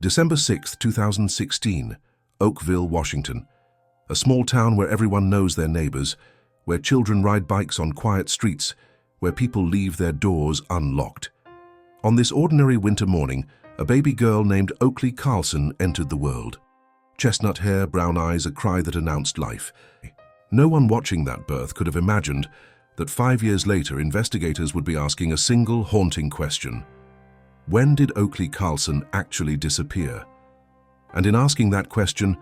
December 6, 2016, Oakville, Washington. A small town where everyone knows their neighbors, where children ride bikes on quiet streets, where people leave their doors unlocked. On this ordinary winter morning, a baby girl named Oakley Carlson entered the world. Chestnut hair, brown eyes, a cry that announced life. No one watching that birth could have imagined that 5 years later investigators would be asking a single haunting question. When did Oakley Carlson actually disappear? And in asking that question,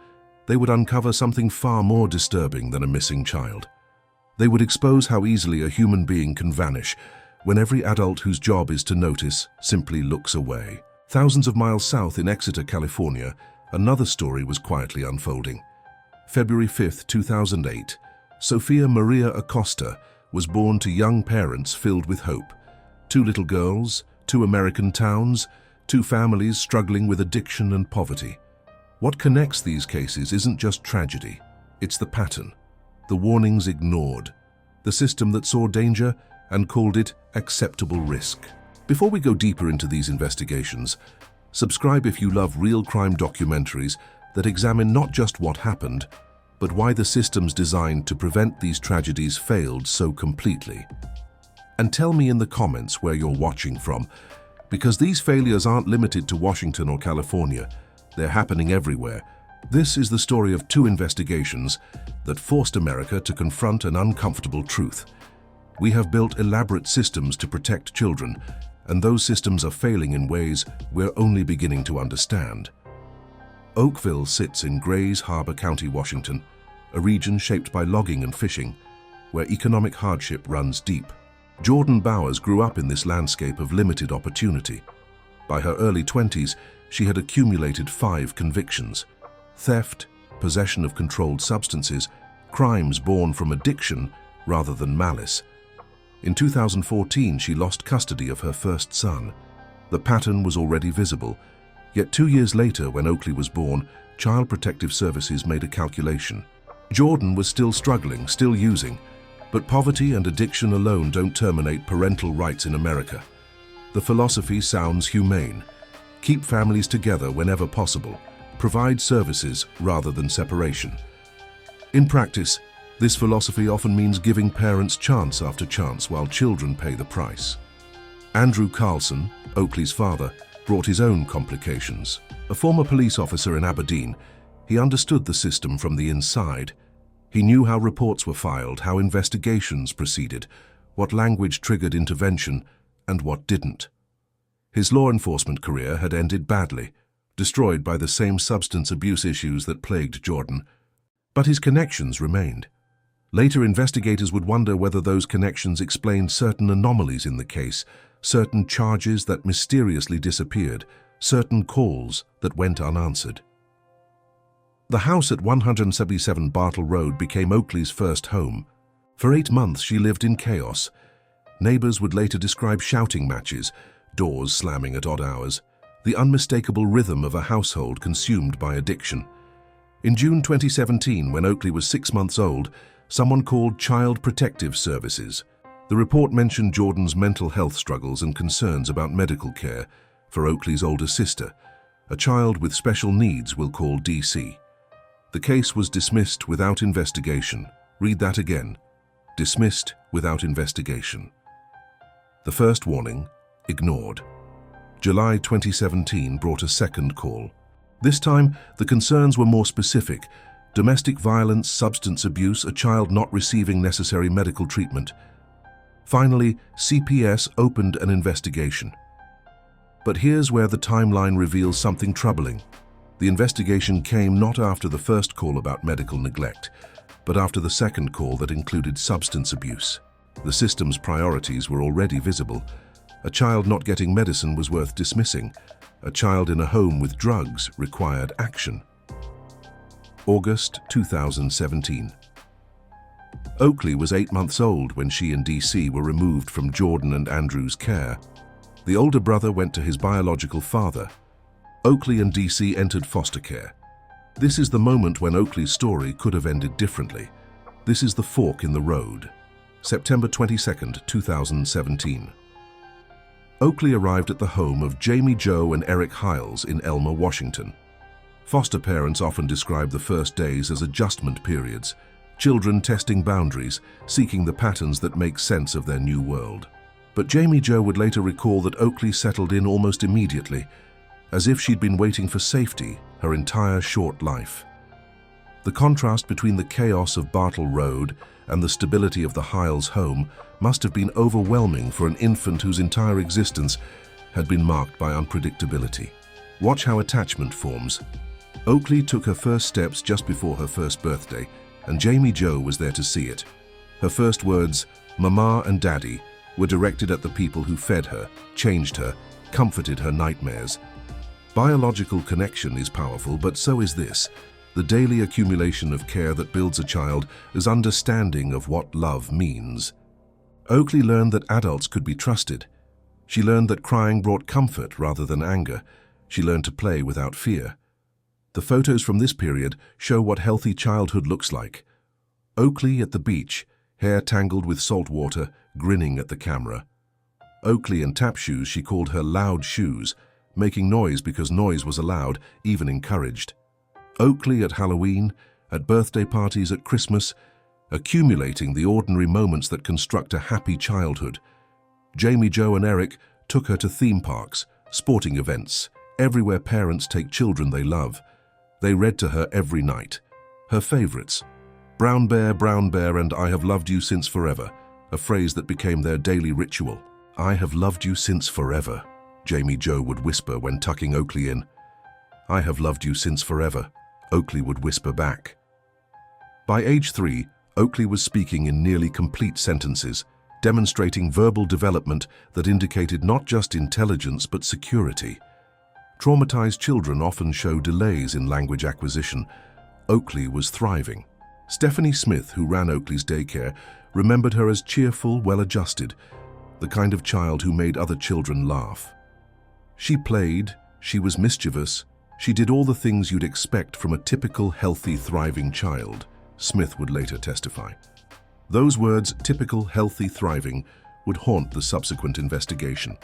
they would uncover something far more disturbing than a missing child. They would expose how easily a human being can vanish when every adult whose job is to notice simply looks away. Thousands of miles south in Exeter, California, another story was quietly unfolding. February 5, 2008, Sophia Maria Acosta was born to young parents filled with hope. 2 little girls, 2 American towns, 2 families struggling with addiction and poverty. What connects these cases isn't just tragedy, it's the pattern. The warnings ignored, the system that saw danger and called it acceptable risk. Before we go deeper into these investigations, subscribe if you love real crime documentaries that examine not just what happened, but why the systems designed to prevent these tragedies failed so completely. And tell me in the comments where you're watching from, because these failures aren't limited to Washington or California, they're happening everywhere. This is the story of 2 investigations that forced America to confront an uncomfortable truth. We have built elaborate systems to protect children, and those systems are failing in ways we're only beginning to understand. Oakville sits in Grays Harbor County, Washington, a region shaped by logging and fishing, where economic hardship runs deep. Jordan Bowers grew up in this landscape of limited opportunity. By her early 20s, she had accumulated 5 convictions: theft, possession of controlled substances, crimes born from addiction rather than malice. In 2014, she lost custody of her first son. The pattern was already visible, yet 2 years later, when Oakley was born, Child Protective Services made a calculation. Jordan was still struggling, still using, but poverty and addiction alone don't terminate parental rights in America. The philosophy sounds humane. Keep families together whenever possible. Provide services rather than separation. In practice, this philosophy often means giving parents chance after chance while children pay the price. Andrew Carlson, Oakley's father, brought his own complications. A former police officer in Aberdeen, he understood the system from the inside. He knew how reports were filed, how investigations proceeded, what language triggered intervention, and what didn't. His law enforcement career had ended badly, destroyed by the same substance abuse issues that plagued Jordan. But his connections remained. Later, investigators would wonder whether those connections explained certain anomalies in the case, certain charges that mysteriously disappeared, certain calls that went unanswered. The house at 177 Bartle Road became Oakley's first home. For 8 months, she lived in chaos. Neighbors would later describe shouting matches, doors slamming at odd hours, the unmistakable rhythm of a household consumed by addiction. In June 2017, when Oakley was 6 months old, someone called Child Protective Services. The report mentioned Jordan's mental health struggles and concerns about medical care for Oakley's older sister, a child with special needs we'll call DC. The case was dismissed without investigation. Read that again. Dismissed without investigation. The first warning, ignored. July 2017 brought a second call. This time, the concerns were more specific. Domestic violence, substance abuse, a child not receiving necessary medical treatment. Finally, CPS opened an investigation. But here's where the timeline reveals something troubling. The investigation came not after the first call about medical neglect, but after the second call that included substance abuse. The system's priorities were already visible. A child not getting medicine was worth dismissing. A child in a home with drugs required action. August 2017. Oakley was 8 months old when she and DC were removed from Jordan and Andrew's care. The older brother went to his biological father. Oakley and DC entered foster care. This is the moment when Oakley's story could have ended differently. This is the fork in the road. September 22, 2017. Oakley arrived at the home of Jamie Jo and Eric Hiles in Elmer, Washington. Foster parents often describe the first days as adjustment periods, children testing boundaries, seeking the patterns that make sense of their new world. But Jamie Jo would later recall that Oakley settled in almost immediately, as if she'd been waiting for safety her entire short life. The contrast between the chaos of Bartle Road and the stability of the Hiles home must have been overwhelming for an infant whose entire existence had been marked by unpredictability. Watch how attachment forms. Oakley took her first steps just before her first birthday, and Jamie Jo was there to see it. Her first words, "Mama" and "Daddy," were directed at the people who fed her, changed her, comforted her nightmares. Biological connection is powerful, but so is this, the daily accumulation of care that builds a child as understanding of what love means. Oakley learned that adults could be trusted. She learned that crying brought comfort rather than anger. She learned to play without fear. The photos from this period show what healthy childhood looks like. Oakley at the beach, hair tangled with salt water, grinning at the camera. Oakley in tap shoes she called her loud shoes, making noise because noise was allowed, even encouraged. Oakley at Halloween, at birthday parties, at Christmas, accumulating the ordinary moments that construct a happy childhood. Jamie Jo and Eric took her to theme parks, sporting events, everywhere parents take children they love. They read to her every night. Her favorites, Brown Bear, and I have loved you since forever, a phrase that became their daily ritual. I have loved you since forever, Jamie Jo would whisper when tucking Oakley in. I have loved you since forever, Oakley would whisper back. By age 3, Oakley was speaking in nearly complete sentences, demonstrating verbal development that indicated not just intelligence but security. Traumatized children often show delays in language acquisition. Oakley was thriving. Stephanie Smith, who ran Oakley's daycare, remembered her as cheerful, well-adjusted, the kind of child who made other children laugh. She played, she was mischievous, she did all the things you'd expect from a typical, healthy, thriving child, Smith would later testify. Those words, typical, healthy, thriving, would haunt the subsequent investigation.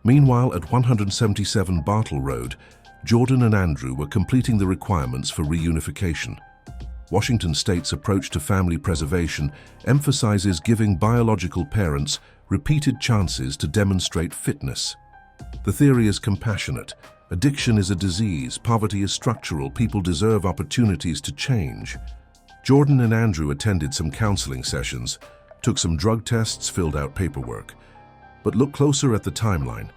Meanwhile, at 177 Bartle Road, Jordan and Andrew were completing the requirements for reunification. Washington State's approach to family preservation emphasizes giving biological parents repeated chances to demonstrate fitness. The theory is compassionate. Addiction is a disease, poverty is structural, people deserve opportunities to change. Jordan and Andrew attended some counseling sessions, took some drug tests, filled out paperwork. But look closer at the timeline.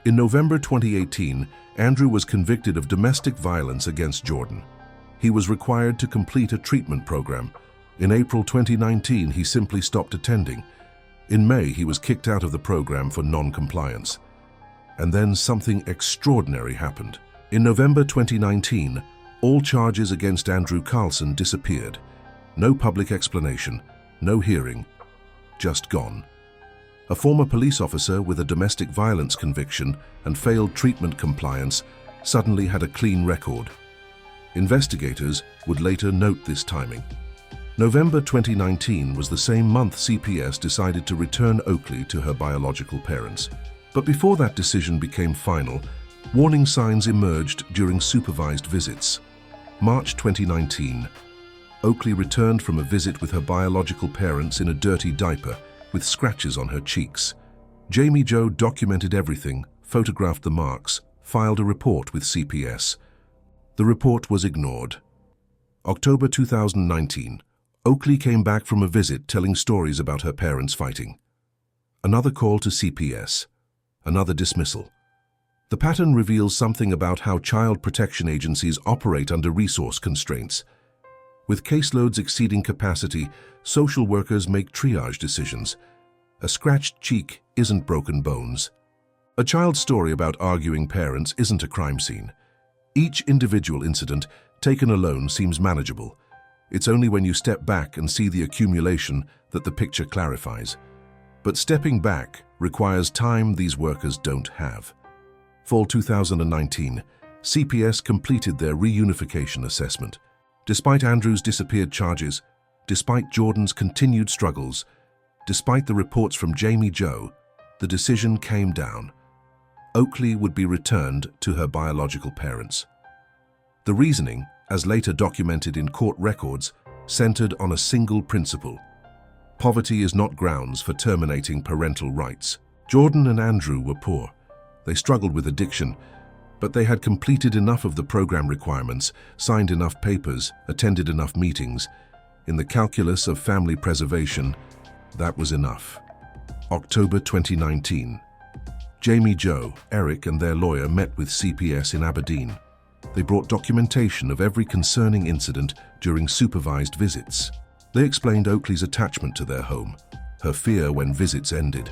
In November 2018, Andrew was convicted of domestic violence against Jordan. He was required to complete a treatment program. In April 2019, he simply stopped attending. In May, he was kicked out of the program for non-compliance. And then something extraordinary happened. In November 2019, all charges against Andrew Carlson disappeared. No public explanation, no hearing, just gone. A former police officer with a domestic violence conviction and failed treatment compliance suddenly had a clean record. Investigators would later note this timing. November 2019 was the same month CPS decided to return Oakley to her biological parents. But before that decision became final, warning signs emerged during supervised visits. March 2019, Oakley returned from a visit with her biological parents in a dirty diaper with scratches on her cheeks. Jamie Jo documented everything, photographed the marks, filed a report with CPS. The report was ignored. October 2019, Oakley came back from a visit telling stories about her parents fighting. Another call to CPS. Another dismissal. The pattern reveals something about how child protection agencies operate under resource constraints. With caseloads exceeding capacity, social workers make triage decisions. A scratched cheek isn't broken bones. A child's story about arguing parents isn't a crime scene. Each individual incident, taken alone, seems manageable. It's only when you step back and see the accumulation that the picture clarifies. But stepping back requires time these workers don't have. Fall 2019, CPS completed their reunification assessment. Despite Andrew's disappeared charges, despite Jordan's continued struggles, despite the reports from Jamie Jo, the decision came down. Oakley would be returned to her biological parents. The reasoning, as later documented in court records, centered on a single principle. Poverty is not grounds for terminating parental rights. Jordan and Andrew were poor. They struggled with addiction, but they had completed enough of the program requirements, signed enough papers, attended enough meetings. In the calculus of family preservation, that was enough. October 2019. Jamie, Joe, Eric and their lawyer met with CPS in Aberdeen. They brought documentation of every concerning incident during supervised visits. They explained Oakley's attachment to their home, her fear when visits ended,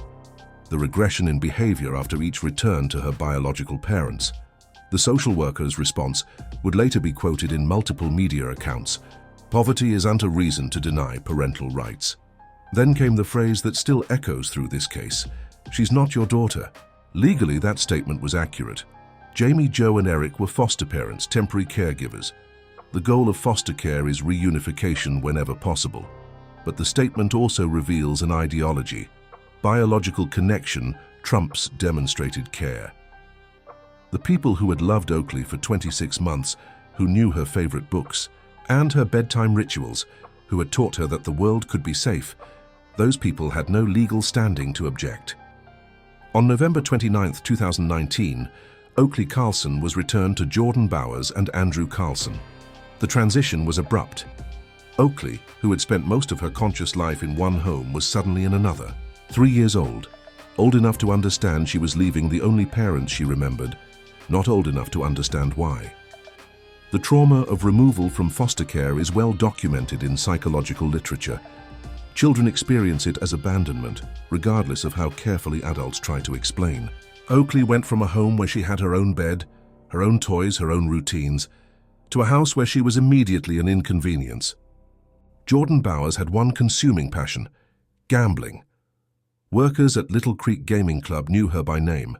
the regression in behavior after each return to her biological parents. The social worker's response would later be quoted in multiple media accounts. Poverty isn't a reason to deny parental rights. Then came the phrase that still echoes through this case: she's not your daughter. Legally, that statement was accurate. Jamie, Joe and Eric were foster parents, temporary caregivers. The goal of foster care is reunification whenever possible. But the statement also reveals an ideology. Biological connection trumps demonstrated care. The people who had loved Oakley for 26 months, who knew her favorite books and her bedtime rituals, who had taught her that the world could be safe, those people had no legal standing to object. On November 29, 2019, Oakley Carlson was returned to Jordan Bowers and Andrew Carlson. The transition was abrupt. Oakley, who had spent most of her conscious life in one home, was suddenly in another. 3 years old enough to understand she was leaving the only parents she remembered, not old enough to understand why. The trauma of removal from foster care is well documented in psychological literature. Children experience it as abandonment, regardless of how carefully adults try to explain. Oakley went from a home where she had her own bed, her own toys, her own routines, to a house where she was immediately an inconvenience. Jordan Bowers had one consuming passion: gambling. Workers at Little Creek Gaming Club knew her by name.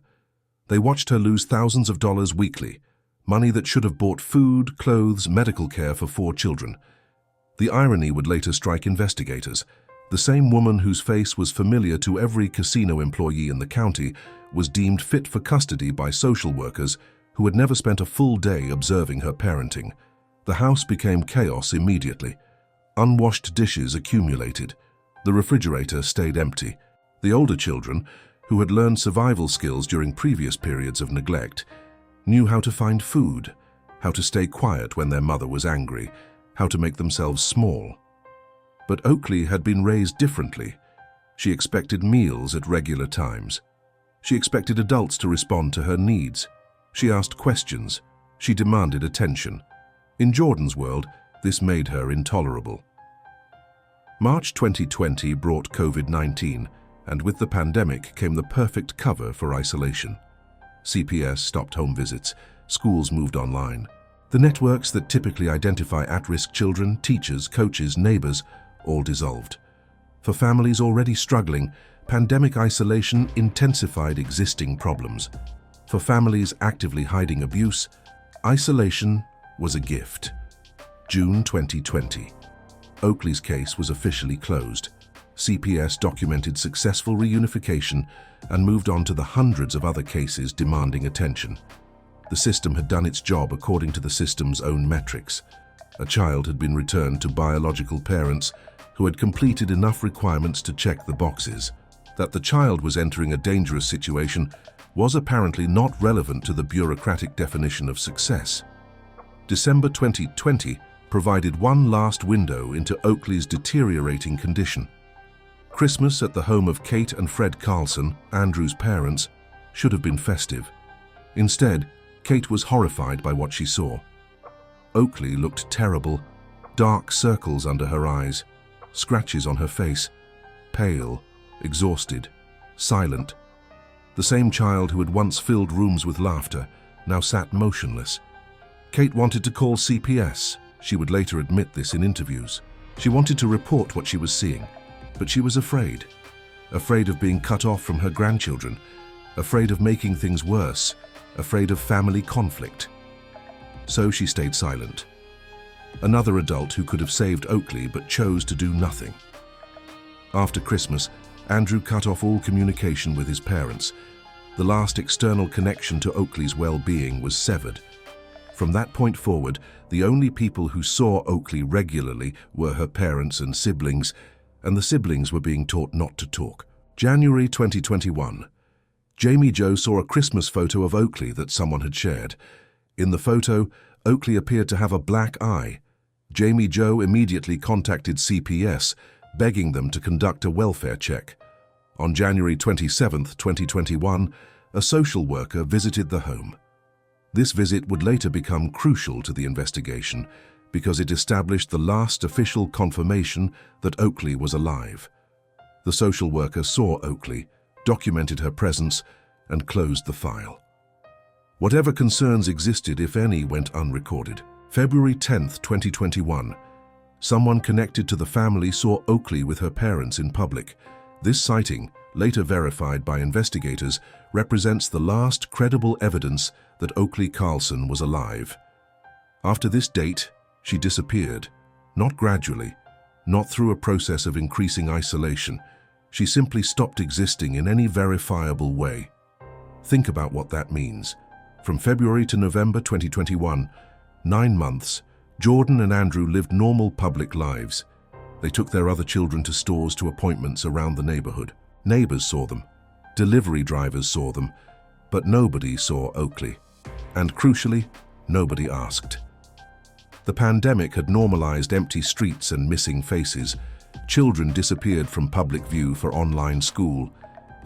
They watched her lose thousands of dollars weekly, money that should have bought food, clothes, medical care for 4 children. The irony would later strike investigators. The same woman whose face was familiar to every casino employee in the county was deemed fit for custody by social workers who had never spent a full day observing her parenting. The house became chaos immediately. Unwashed dishes accumulated. The refrigerator stayed empty. The older children, who had learned survival skills during previous periods of neglect, knew how to find food, how to stay quiet when their mother was angry, how to make themselves small. But Oakley had been raised differently. She expected meals at regular times. She expected adults to respond to her needs. She asked questions. She demanded attention. In Jordan's world, this made her intolerable. March 2020 brought COVID-19, and with the pandemic came the perfect cover for isolation. CPS stopped home visits. Schools moved online. The networks that typically identify at-risk children, teachers, coaches, neighbors, all dissolved. For families already struggling, pandemic isolation intensified existing problems. For families actively hiding abuse, isolation was a gift. June 2020. Oakley's case was officially closed. CPS documented successful reunification and moved on to the hundreds of other cases demanding attention. The system had done its job according to the system's own metrics. A child had been returned to biological parents who had completed enough requirements to check the boxes. That the child was entering a dangerous situation was apparently not relevant to the bureaucratic definition of success. December 2020 provided one last window into Oakley's deteriorating condition. Christmas at the home of Kate and Fred Carlson, Andrew's parents, should have been festive. Instead, Kate was horrified by what she saw. Oakley looked terrible, dark circles under her eyes, scratches on her face, pale, exhausted, silent. The same child who had once filled rooms with laughter now sat motionless. Kate wanted to call CPS. She would later admit this in interviews. She wanted to report what she was seeing, but she was afraid. Afraid of being cut off from her grandchildren, afraid of making things worse, afraid of family conflict. So she stayed silent. Another adult who could have saved Oakley but chose to do nothing. After Christmas, Andrew cut off all communication with his parents. The last external connection to Oakley's well-being was severed. From that point forward, the only people who saw Oakley regularly were her parents and siblings, and the siblings were being taught not to talk. January 2021. Jamie Jo saw a Christmas photo of Oakley that someone had shared. In the photo, Oakley appeared to have a black eye. Jamie Jo immediately contacted CPS, begging them to conduct a welfare check. On January 27, 2021, a social worker visited the home. This visit would later become crucial to the investigation because it established the last official confirmation that Oakley was alive. The social worker saw Oakley, documented her presence, and closed the file. Whatever concerns existed, if any, went unrecorded. February 10, 2021. Someone connected to the family saw Oakley with her parents in public. This sighting, later verified by investigators, represents the last credible evidence that Oakley Carlson was alive. After this date, she disappeared, not gradually, not through a process of increasing isolation. She simply stopped existing in any verifiable way. Think about what that means. From February to November 2021, 9 months, Jordan and Andrew lived normal public lives. They took their other children to stores, to appointments around the neighborhood. Neighbors saw them. Delivery drivers saw them. But nobody saw Oakley. And crucially, nobody asked. The pandemic had normalized empty streets and missing faces. Children disappeared from public view for online school.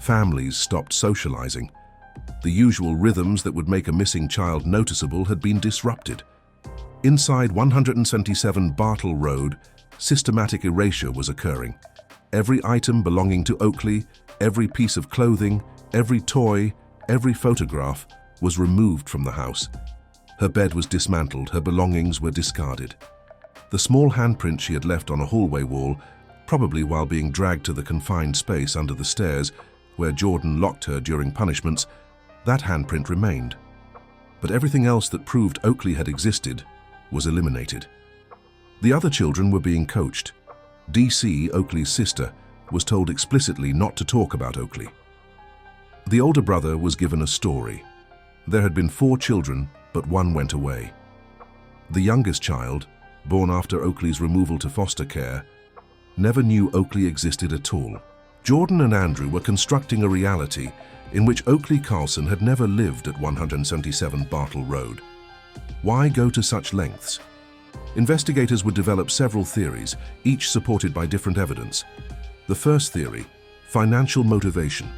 Families stopped socializing. The usual rhythms that would make a missing child noticeable had been disrupted. Inside 177 Bartle Road, systematic erasure was occurring. Every item belonging to Oakley, every piece of clothing, every toy, every photograph was removed from the house. Her bed was dismantled, her belongings were discarded. The small handprint she had left on a hallway wall, probably while being dragged to the confined space under the stairs, where Jordan locked her during punishments, that handprint remained. But everything else that proved Oakley had existed was eliminated. The other children were being coached. DC, Oakley's sister, was told explicitly not to talk about Oakley. The older brother was given a story. There had been 4 children, but 1 went away. The youngest child, born after Oakley's removal to foster care, never knew Oakley existed at all. Jordan and Andrew were constructing a reality in which Oakley Carlson had never lived at 177 Bartle Road. Why go to such lengths? Investigators would develop several theories, each supported by different evidence. The first theory, financial motivation.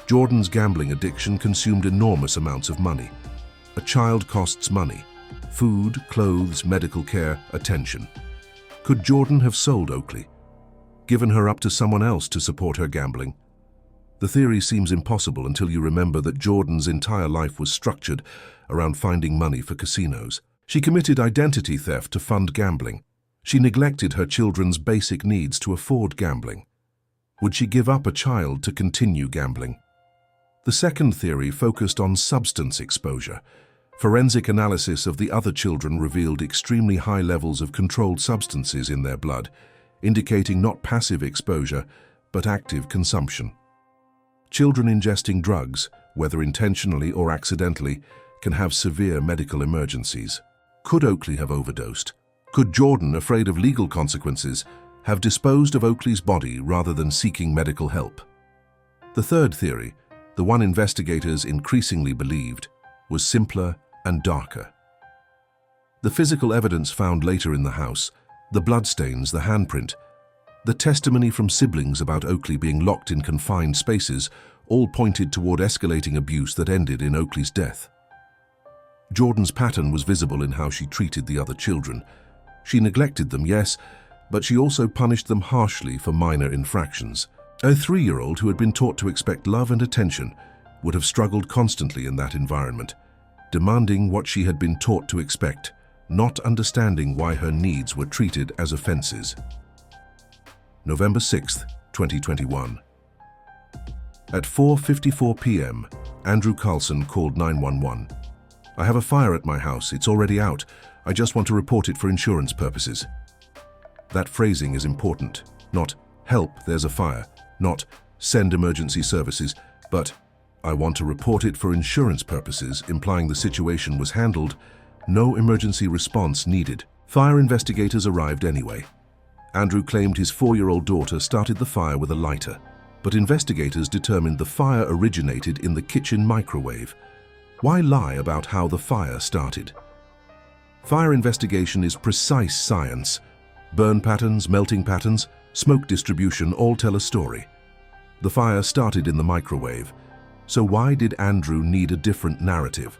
Jordan's gambling addiction consumed enormous amounts of money. A child costs money: food, clothes, medical care, attention. Could Jordan have sold Oakley, given her up to someone else to support her gambling? The theory seems impossible until you remember that Jordan's entire life was structured around finding money for casinos. She committed identity theft to fund gambling. She neglected her children's basic needs to afford gambling. Would she give up a child to continue gambling? The second theory focused on substance exposure. Forensic analysis of the other children revealed extremely high levels of controlled substances in their blood, indicating not passive exposure, but active consumption. Children ingesting drugs, whether intentionally or accidentally, can have severe medical emergencies. Could Oakley have overdosed? Could Jordan, afraid of legal consequences, have disposed of Oakley's body rather than seeking medical help? The third theory, the one investigators increasingly believed, was simpler and darker. The physical evidence found later in the house, the bloodstains, the handprint, the testimony from siblings about Oakley being locked in confined spaces, all pointed toward escalating abuse that ended in Oakley's death. Jordan's pattern was visible in how she treated the other children. She neglected them, yes, but she also punished them harshly for minor infractions. A 3-year-old who had been taught to expect love and attention would have struggled constantly in that environment, demanding what she had been taught to expect, not understanding why her needs were treated as offenses. November 6, 2021. At 4:54 p.m., Andrew Carlson called 911. "I have a fire at my house. It's already out. I just want to report it for insurance purposes." That phrasing is important. Not "help, there's a fire." Not send emergency services, but I want to report it for insurance purposes, implying the situation was handled. No emergency response needed. Fire investigators arrived anyway. Andrew claimed his 4-year-old daughter started the fire with a lighter, but investigators determined the fire originated in the kitchen microwave. Why lie about how the fire started? Fire investigation is precise science. Burn patterns, melting patterns, smoke distribution all tell a story. The fire started in the microwave. So why did Andrew need a different narrative?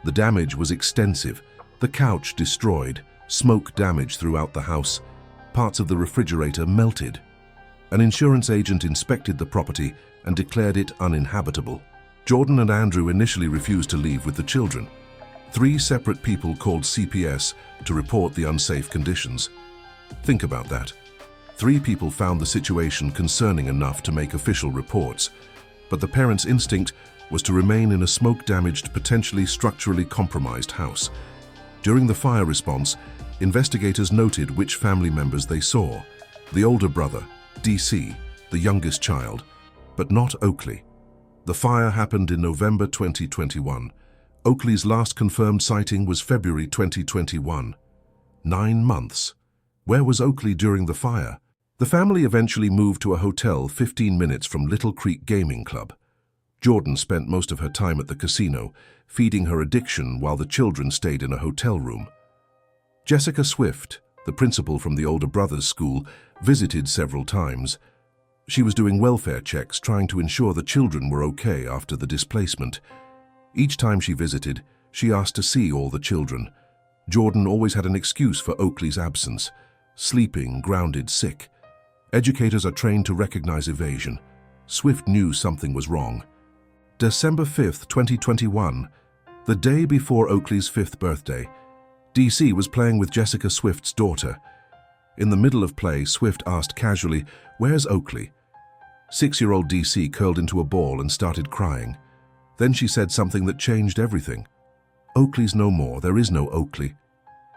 The damage was extensive. The couch destroyed, smoke damage throughout the house. Parts of the refrigerator melted. An insurance agent inspected the property and declared it uninhabitable. Jordan and Andrew initially refused to leave with the children. 3 separate people called CPS to report the unsafe conditions. Think about that. 3 people found the situation concerning enough to make official reports, but the parents' instinct was to remain in a smoke-damaged, potentially structurally compromised house. During the fire response, investigators noted which family members they saw. The older brother, DC, the youngest child, but not Oakley. The fire happened in November 2021. Oakley's last confirmed sighting was February 2021. 9 months. Where was Oakley during the fire? The family eventually moved to a hotel 15 minutes from Little Creek Gaming Club. Jordan spent most of her time at the casino, feeding her addiction while the children stayed in a hotel room. Jessica Swift, the principal from the older brother's school, visited several times. She was doing welfare checks, trying to ensure the children were okay after the displacement. Each time she visited, she asked to see all the children. Jordan always had an excuse for Oakley's absence: sleeping, grounded, sick. Educators are trained to recognize evasion. Swift knew something was wrong. December 5th, 2021, the day before Oakley's 5th birthday, DC was playing with Jessica Swift's daughter. In the middle of play, Swift asked casually, "Where's Oakley?" 6-year-old DC curled into a ball and started crying. Then she said something that changed everything. "Oakley's no more. There is no Oakley."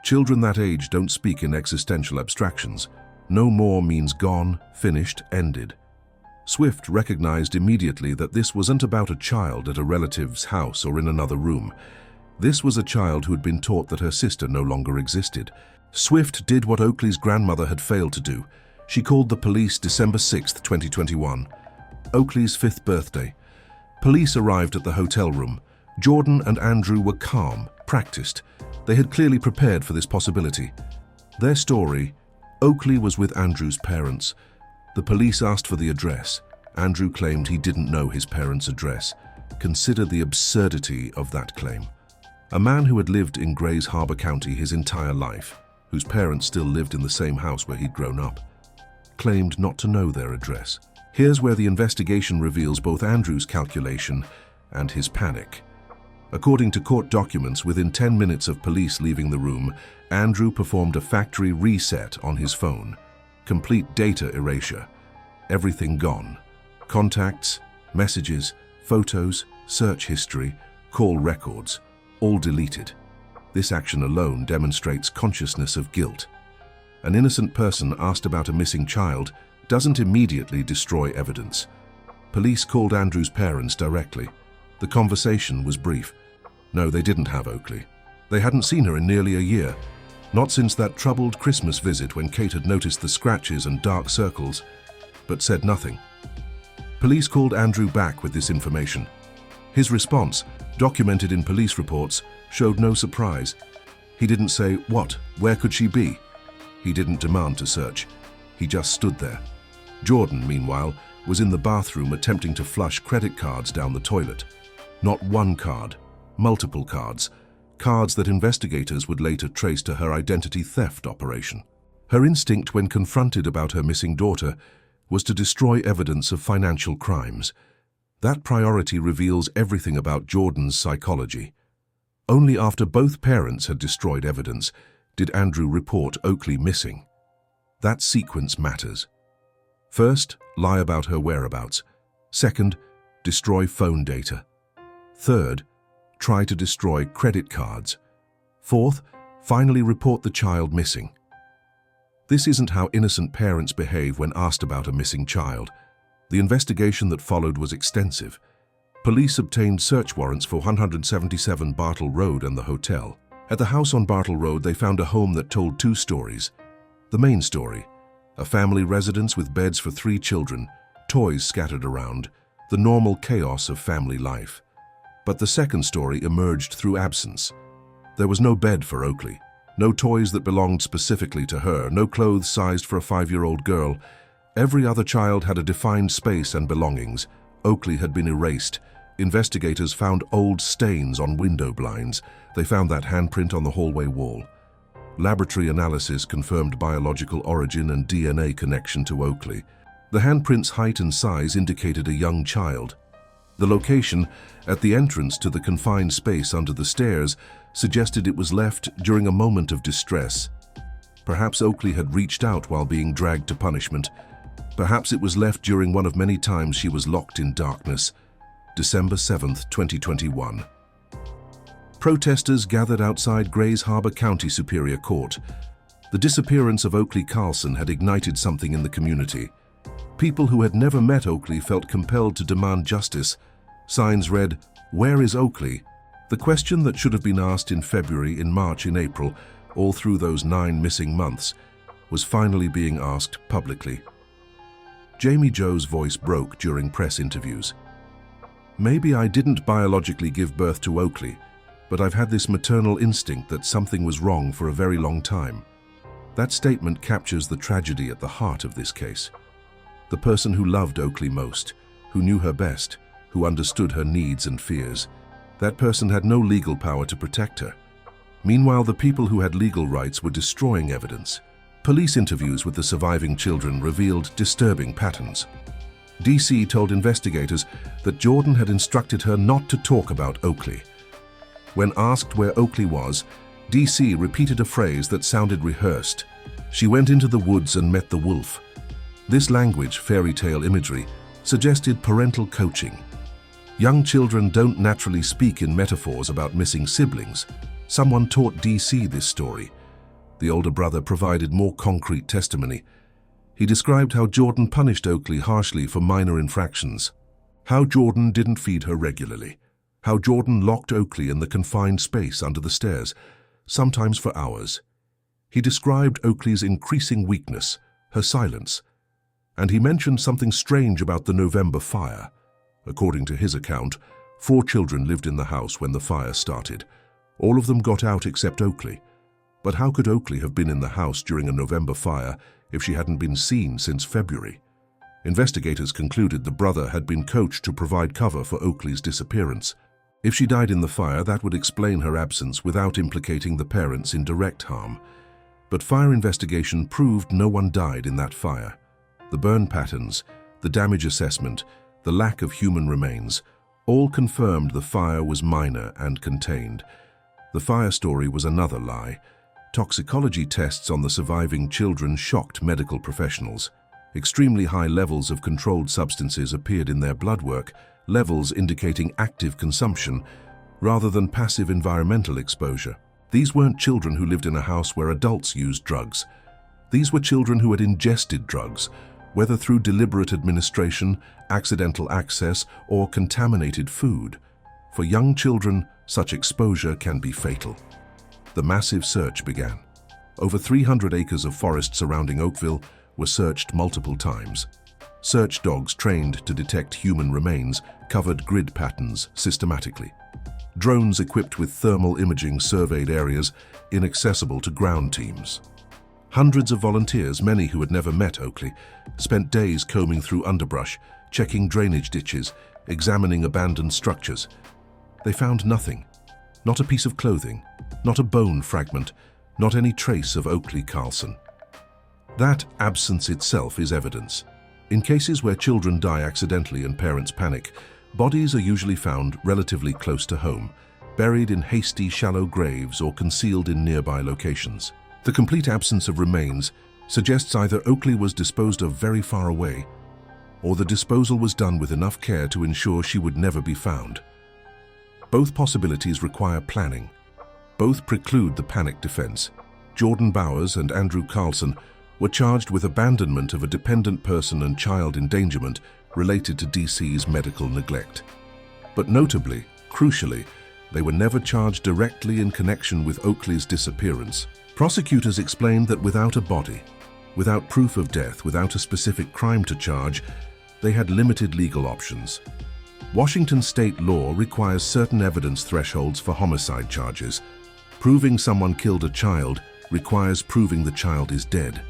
Children that age don't speak in existential abstractions. No more means gone, finished, ended. Swift recognized immediately that this wasn't about a child at a relative's house or in another room. This was a child who had been taught that her sister no longer existed. Swift did what Oakley's grandmother had failed to do. She called the police December 6th, 2021. Oakley's 5th birthday. Police arrived at the hotel room. Jordan and Andrew were calm, practiced. They had clearly prepared for this possibility. Their story: Oakley was with Andrew's parents. The police asked for the address. Andrew claimed he didn't know his parents' address. Consider the absurdity of that claim. A man who had lived in Grays Harbor County his entire life, whose parents still lived in the same house where he'd grown up, claimed not to know their address. Here's where the investigation reveals both Andrew's calculation and his panic. According to court documents, within 10 minutes of police leaving the room, Andrew performed a factory reset on his phone. Complete data erasure. Everything gone. Contacts, messages, photos, search history, call records, all deleted. This action alone demonstrates consciousness of guilt. An innocent person asked about a missing child doesn't immediately destroy evidence. Police called Andrew's parents directly. The conversation was brief. No, they didn't have Oakley. They hadn't seen her in nearly a year. Not since that troubled Christmas visit when Kate had noticed the scratches and dark circles, but said nothing. Police called Andrew back with this information. His response, documented in police reports, showed no surprise. He didn't say, "What? Where could she be?" He didn't demand to search. He just stood there. Jordan, meanwhile, was in the bathroom attempting to flush credit cards down the toilet. Not one card, multiple cards. Cards that investigators would later trace to her identity theft operation. Her instinct when confronted about her missing daughter was to destroy evidence of financial crimes. That priority reveals everything about Jordan's psychology. Only after both parents had destroyed evidence did Andrew report Oakley missing. That sequence matters. First, lie about her whereabouts. Second, destroy phone data. Third, try to destroy credit cards. Fourth, finally report the child missing. This isn't how innocent parents behave when asked about a missing child. The investigation that followed was extensive. Police obtained search warrants for 177 Bartle Road and the hotel. At the house on Bartle Road, they found a home that told two stories. The main story, a family residence with beds for 3 children, toys scattered around, the normal chaos of family life. But the second story emerged through absence. There was no bed for Oakley, no toys that belonged specifically to her, no clothes sized for a 5-year-old girl. Every other child had a defined space and belongings. Oakley had been erased. Investigators found old stains on window blinds. They found that handprint on the hallway wall. Laboratory analysis confirmed biological origin and DNA connection to Oakley. The handprint's height and size indicated a young child. The location, at the entrance to the confined space under the stairs, suggested it was left during a moment of distress. Perhaps Oakley had reached out while being dragged to punishment. Perhaps it was left during one of many times she was locked in darkness. December 7, 2021. Protesters gathered outside Grays Harbor County Superior Court. The disappearance of Oakley Carlson had ignited something in the community. People who had never met Oakley felt compelled to demand justice. Signs read, "Where is Oakley?" The question that should have been asked in February, in March, in April, all through those 9 missing months, was finally being asked publicly. Jamie Jo's voice broke during press interviews. "Maybe I didn't biologically give birth to Oakley, but I've had this maternal instinct that something was wrong for a very long time." That statement captures the tragedy at the heart of this case. The person who loved Oakley most, who knew her best, who understood her needs and fears, that person had no legal power to protect her. Meanwhile, the people who had legal rights were destroying evidence. Police interviews with the surviving children revealed disturbing patterns. DC told investigators that Jordan had instructed her not to talk about Oakley. When asked where Oakley was, DC repeated a phrase that sounded rehearsed. "She went into the woods and met the wolf." This language, fairy tale imagery, suggested parental coaching. Young children don't naturally speak in metaphors about missing siblings. Someone taught DC this story. The older brother provided more concrete testimony. He described how Jordan punished Oakley harshly for minor infractions, how Jordan didn't feed her regularly, how Jordan locked Oakley in the confined space under the stairs, sometimes for hours. He described Oakley's increasing weakness, her silence, and he mentioned something strange about the November fire. According to his account, 4 children lived in the house when the fire started. All of them got out except Oakley. But how could Oakley have been in the house during a November fire if she hadn't been seen since February? Investigators concluded the brother had been coached to provide cover for Oakley's disappearance. If she died in the fire, that would explain her absence without implicating the parents in direct harm. But fire investigation proved no one died in that fire. The burn patterns, the damage assessment, the lack of human remains, all confirmed the fire was minor and contained. The fire story was another lie. Toxicology tests on the surviving children shocked medical professionals. Extremely high levels of controlled substances appeared in their blood work, levels indicating active consumption rather than passive environmental exposure. These weren't children who lived in a house where adults used drugs. These were children who had ingested drugs, whether through deliberate administration, accidental access, or contaminated food. For young children, such exposure can be fatal. The massive search began. Over 300 acres of forest surrounding Oakville were searched multiple times. Search dogs trained to detect human remains covered grid patterns systematically. Drones equipped with thermal imaging surveyed areas inaccessible to ground teams. Hundreds of volunteers, many who had never met Oakley, spent days combing through underbrush, checking drainage ditches, examining abandoned structures. They found nothing. Not a piece of clothing, not a bone fragment, not any trace of Oakley Carlson. That absence itself is evidence. In cases where children die accidentally and parents panic, bodies are usually found relatively close to home, buried in hasty, shallow graves or concealed in nearby locations. The complete absence of remains suggests either Oakley was disposed of very far away, or the disposal was done with enough care to ensure she would never be found. Both possibilities require planning. Both preclude the panic defense. Jordan Bowers and Andrew Carlson were charged with abandonment of a dependent person and child endangerment related to DC's medical neglect. But notably, crucially, they were never charged directly in connection with Oakley's disappearance. Prosecutors explained that without a body, without proof of death, without a specific crime to charge, they had limited legal options. Washington state law requires certain evidence thresholds for homicide charges. Proving someone killed a child requires proving the child is dead.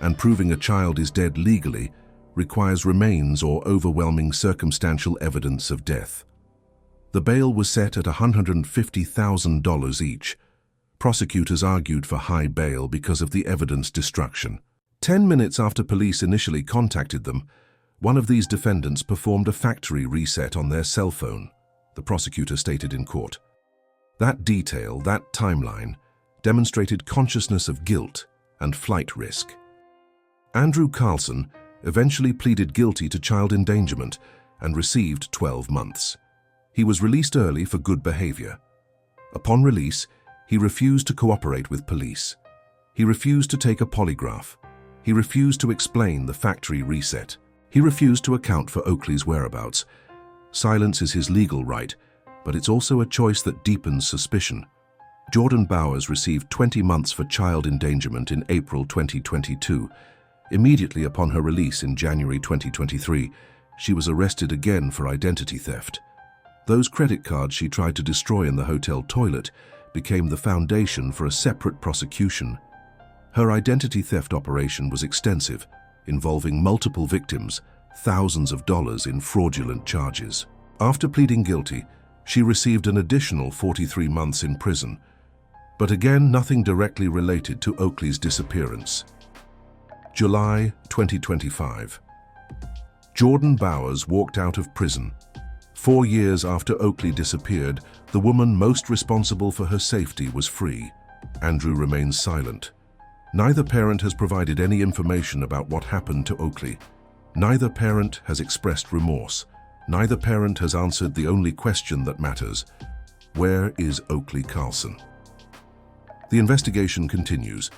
And proving a child is dead legally requires remains or overwhelming circumstantial evidence of death. The bail was set at $150,000 each. Prosecutors argued for high bail because of the evidence destruction. 10 minutes after police initially contacted them, one of these defendants performed a factory reset on their cell phone, the prosecutor stated in court. That detail, that timeline, demonstrated consciousness of guilt and flight risk. Andrew Carlson eventually pleaded guilty to child endangerment and received 12 months. He was released early for good behavior. Upon release, he refused to cooperate with police. He refused to take a polygraph. He refused to explain the factory reset. He refused to account for Oakley's whereabouts. Silence is his legal right, but it's also a choice that deepens suspicion. Jordan Bowers received 20 months for child endangerment in April 2022. Immediately upon her release in January 2023, she was arrested again for identity theft. Those credit cards she tried to destroy in the hotel toilet became the foundation for a separate prosecution. Her identity theft operation was extensive, involving multiple victims, thousands of dollars in fraudulent charges. After pleading guilty, she received an additional 43 months in prison, but again nothing directly related to Oakley's disappearance. July 2025. Jordan Bowers walked out of prison. 4 years after Oakley disappeared, the woman most responsible for her safety was free. Andrew remains silent. Neither parent has provided any information about what happened to Oakley. Neither parent has expressed remorse. Neither parent has answered the only question that matters: where is Oakley Carlson? The investigation continues.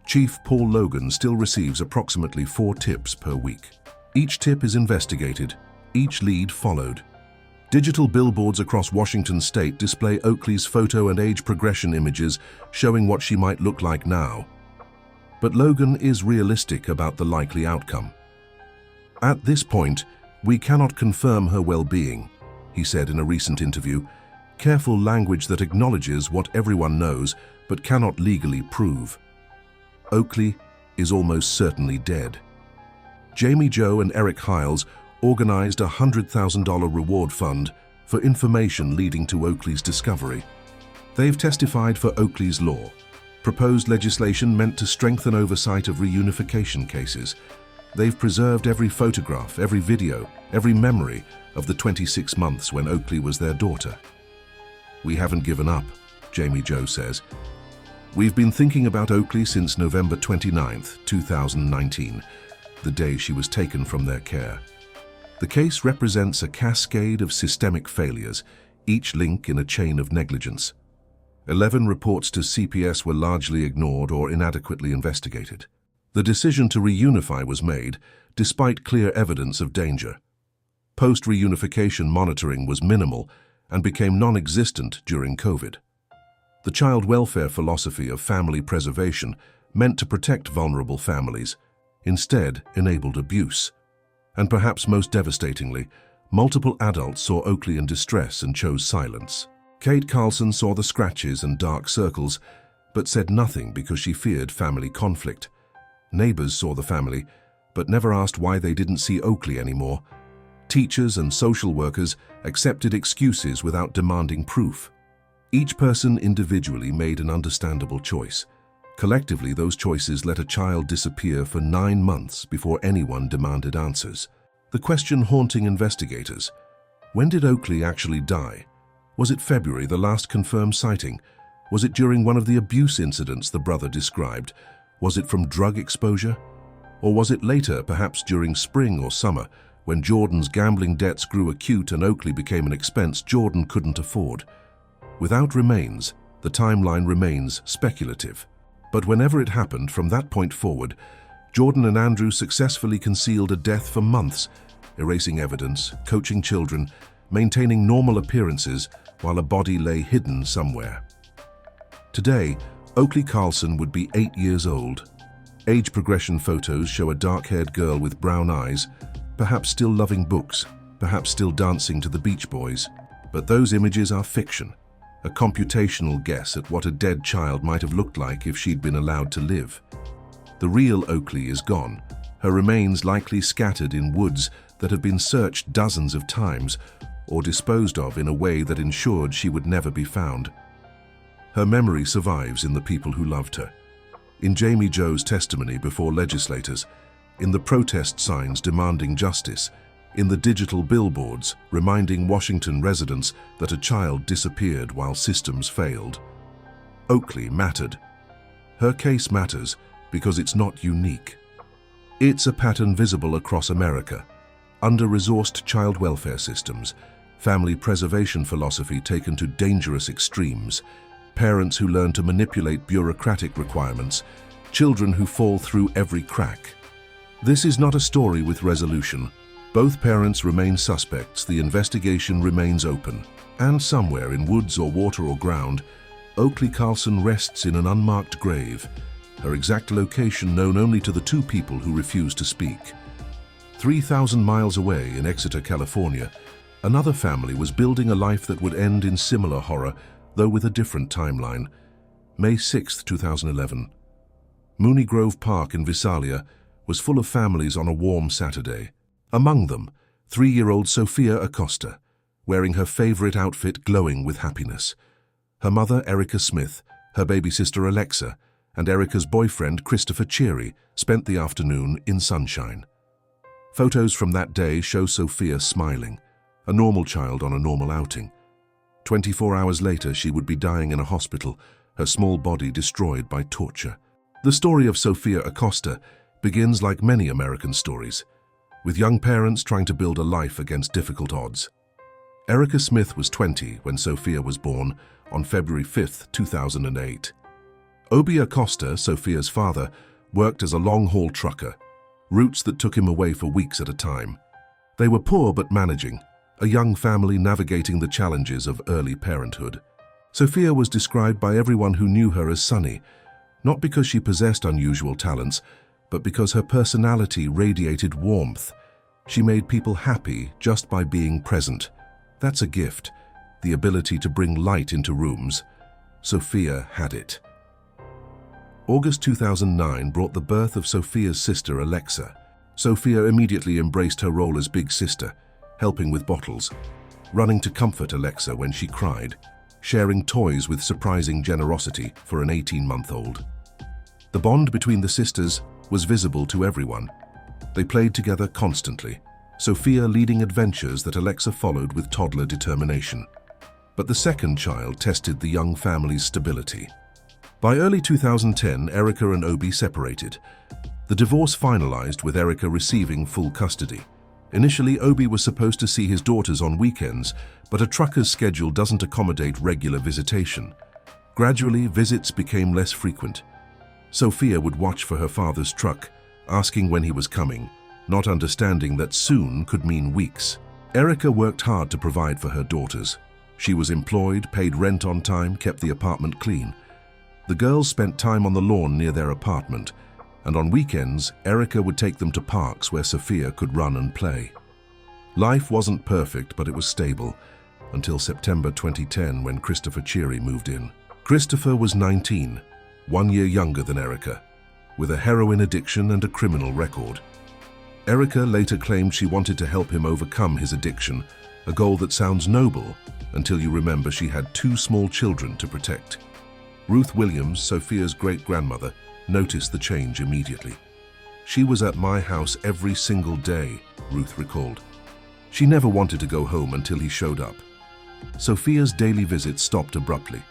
Chief Paul Logan still receives approximately 4 tips per week. Each tip is investigated, each lead followed. Digital billboards across Washington state display Oakley's photo and age progression images showing what she might look like now. But Logan is realistic about the likely outcome. At this point, we cannot confirm her well-being, he said in a recent interview, careful language that acknowledges what everyone knows but cannot legally prove. Oakley is almost certainly dead. Jamie Joe and Eric Hiles organized a $100,000 reward fund for information leading to Oakley's discovery. They've testified for Oakley's law, proposed legislation meant to strengthen oversight of reunification cases. They've preserved every photograph, every video, every memory of the 26 months when Oakley was their daughter. We haven't given up, Jamie Joe says. We've been thinking about Oakley since November 29, 2019, the day she was taken from their care. The case represents a cascade of systemic failures, each link in a chain of negligence. 11 reports to CPS were largely ignored or inadequately investigated. The decision to reunify was made, despite clear evidence of danger. Post-reunification monitoring was minimal and became non-existent during COVID. The child welfare philosophy of family preservation, meant to protect vulnerable families, instead enabled abuse. And perhaps most devastatingly, multiple adults saw Oakley in distress and chose silence. Kate Carlson saw the scratches and dark circles, but said nothing because she feared family conflict. Neighbors saw the family, but never asked why they didn't see Oakley anymore. Teachers and social workers accepted excuses without demanding proof. Each person individually made an understandable choice. Collectively, those choices let a child disappear for 9 months before anyone demanded answers. The question haunting investigators: when did Oakley actually die? Was it February, the last confirmed sighting? Was it during one of the abuse incidents the brother described? Was it from drug exposure? Or was it later, perhaps during spring or summer, when Jordan's gambling debts grew acute and Oakley became an expense Jordan couldn't afford? Without remains, the timeline remains speculative. But whenever it happened from that point forward, Jordan and Andrew successfully concealed a death for months, erasing evidence, coaching children, maintaining normal appearances while a body lay hidden somewhere. Today, Oakley Carlson would be 8 years old. Age progression photos show a dark-haired girl with brown eyes, perhaps still loving books, perhaps still dancing to the Beach Boys. But those images are fiction, a computational guess at what a dead child might have looked like if she'd been allowed to live. The real Oakley is gone, her remains likely scattered in woods that have been searched dozens of times or disposed of in a way that ensured she would never be found. Her memory survives in the people who loved her. In Jamie Jo's testimony before legislators, in the protest signs demanding justice, in the digital billboards reminding Washington residents that a child disappeared while systems failed. Oakley mattered. Her case matters because it's not unique. It's a pattern visible across America. Under-resourced child welfare systems, family preservation philosophy taken to dangerous extremes, parents who learn to manipulate bureaucratic requirements, children who fall through every crack. This is not a story with resolution. Both parents remain suspects, the investigation remains open, and somewhere in woods or water or ground, Oakley Carlson rests in an unmarked grave, her exact location known only to the two people who refuse to speak. 3,000 miles away in Exeter, California, another family was building a life that would end in similar horror, though with a different timeline. May 6, 2011. Mooney Grove Park in Visalia was full of families on a warm Saturday. Among them, 3-year-old Sophia Acosta, wearing her favorite outfit glowing with happiness. Her mother, Erica Smith, her baby sister Alexa, and Erica's boyfriend, Christopher Cheery, spent the afternoon in sunshine. Photos from that day show Sophia smiling, a normal child on a normal outing. 24 hours later, she would be dying in a hospital, her small body destroyed by torture. The story of Sophia Acosta begins like many American stories, with young parents trying to build a life against difficult odds. Erica Smith was 20 when Sophia was born on February 5, 2008. Obi Acosta, Sophia's father, worked as a long-haul trucker, routes that took him away for weeks at a time. They were poor but managing, a young family navigating the challenges of early parenthood. Sophia was described by everyone who knew her as sunny, not because she possessed unusual talents, but because her personality radiated warmth. She made people happy just by being present. That's a gift, the ability to bring light into rooms. Sophia had it. August 2009 brought the birth of Sophia's sister Alexa. Sophia immediately embraced her role as big sister, helping with bottles, running to comfort Alexa when she cried, sharing toys with surprising generosity for an 18-month-old. The bond between the sisters was visible to everyone. They played together constantly, Sophia leading adventures that Alexa followed with toddler determination. But the second child tested the young family's stability. By early 2010, Erica and Obi separated. The divorce finalized with Erica receiving full custody. Initially, Obi was supposed to see his daughters on weekends, but a trucker's schedule doesn't accommodate regular visitation. Gradually, visits became less frequent. Sophia would watch for her father's truck, asking when he was coming, not understanding that soon could mean weeks. Erica worked hard to provide for her daughters. She was employed, paid rent on time, kept the apartment clean. The girls spent time on the lawn near their apartment, and on weekends, Erica would take them to parks where Sophia could run and play. Life wasn't perfect, but it was stable, until September 2010 when Christopher Cheery moved in. Christopher was 19, 1 year younger than Erica, with a heroin addiction and a criminal record. Erica later claimed she wanted to help him overcome his addiction, a goal that sounds noble until you remember she had 2 small children to protect. Ruth Williams, Sophia's great-grandmother, noticed the change immediately. "She was at my house every single day," Ruth recalled. She never wanted to go home until he showed up. Sophia's daily visits stopped abruptly.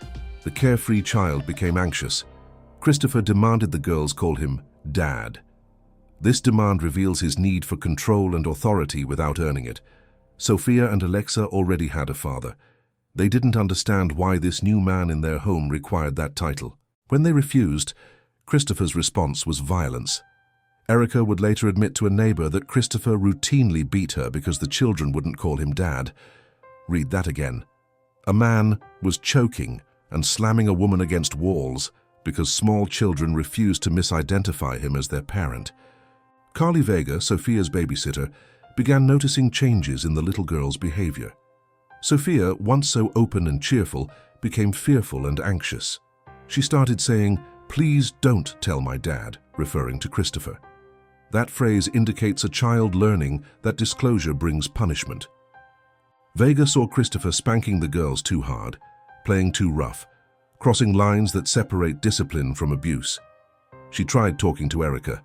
The carefree child became anxious. Christopher demanded the girls call him Dad. This demand reveals his need for control and authority without earning it. Sophia and Alexa already had a father. They didn't understand why this new man in their home required that title. When they refused, Christopher's response was violence. Erica would later admit to a neighbor that Christopher routinely beat her because the children wouldn't call him dad. Read that again. A man was choking and slamming a woman against walls because small children refused to misidentify him as their parent. Carly Vega, Sophia's babysitter, began noticing changes in the little girl's behavior. Sophia, once so open and cheerful, became fearful and anxious. She started saying, "Please don't tell my dad," referring to Christopher. That phrase indicates a child learning that disclosure brings punishment. Vega saw Christopher spanking the girls too hard, playing too rough, crossing lines that separate discipline from abuse. She tried talking to Erica.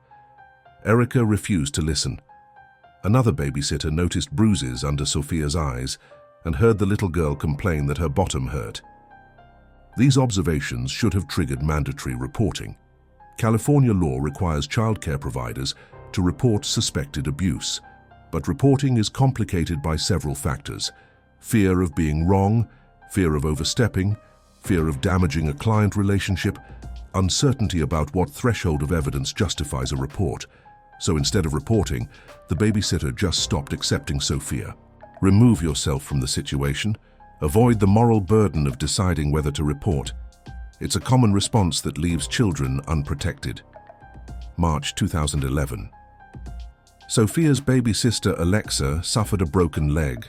Erica refused to listen. Another babysitter noticed bruises under Sophia's eyes and heard the little girl complain that her bottom hurt. These observations should have triggered mandatory reporting. California law requires childcare providers to report suspected abuse, but reporting is complicated by several factors: fear of being wrong, fear of overstepping, fear of damaging a client relationship, uncertainty about what threshold of evidence justifies a report. So instead of reporting, the babysitter just stopped accepting Sophia. Remove yourself from the situation. Avoid the moral burden of deciding whether to report. It's a common response that leaves children unprotected. March 2011. Sophia's baby sister Alexa suffered a broken leg.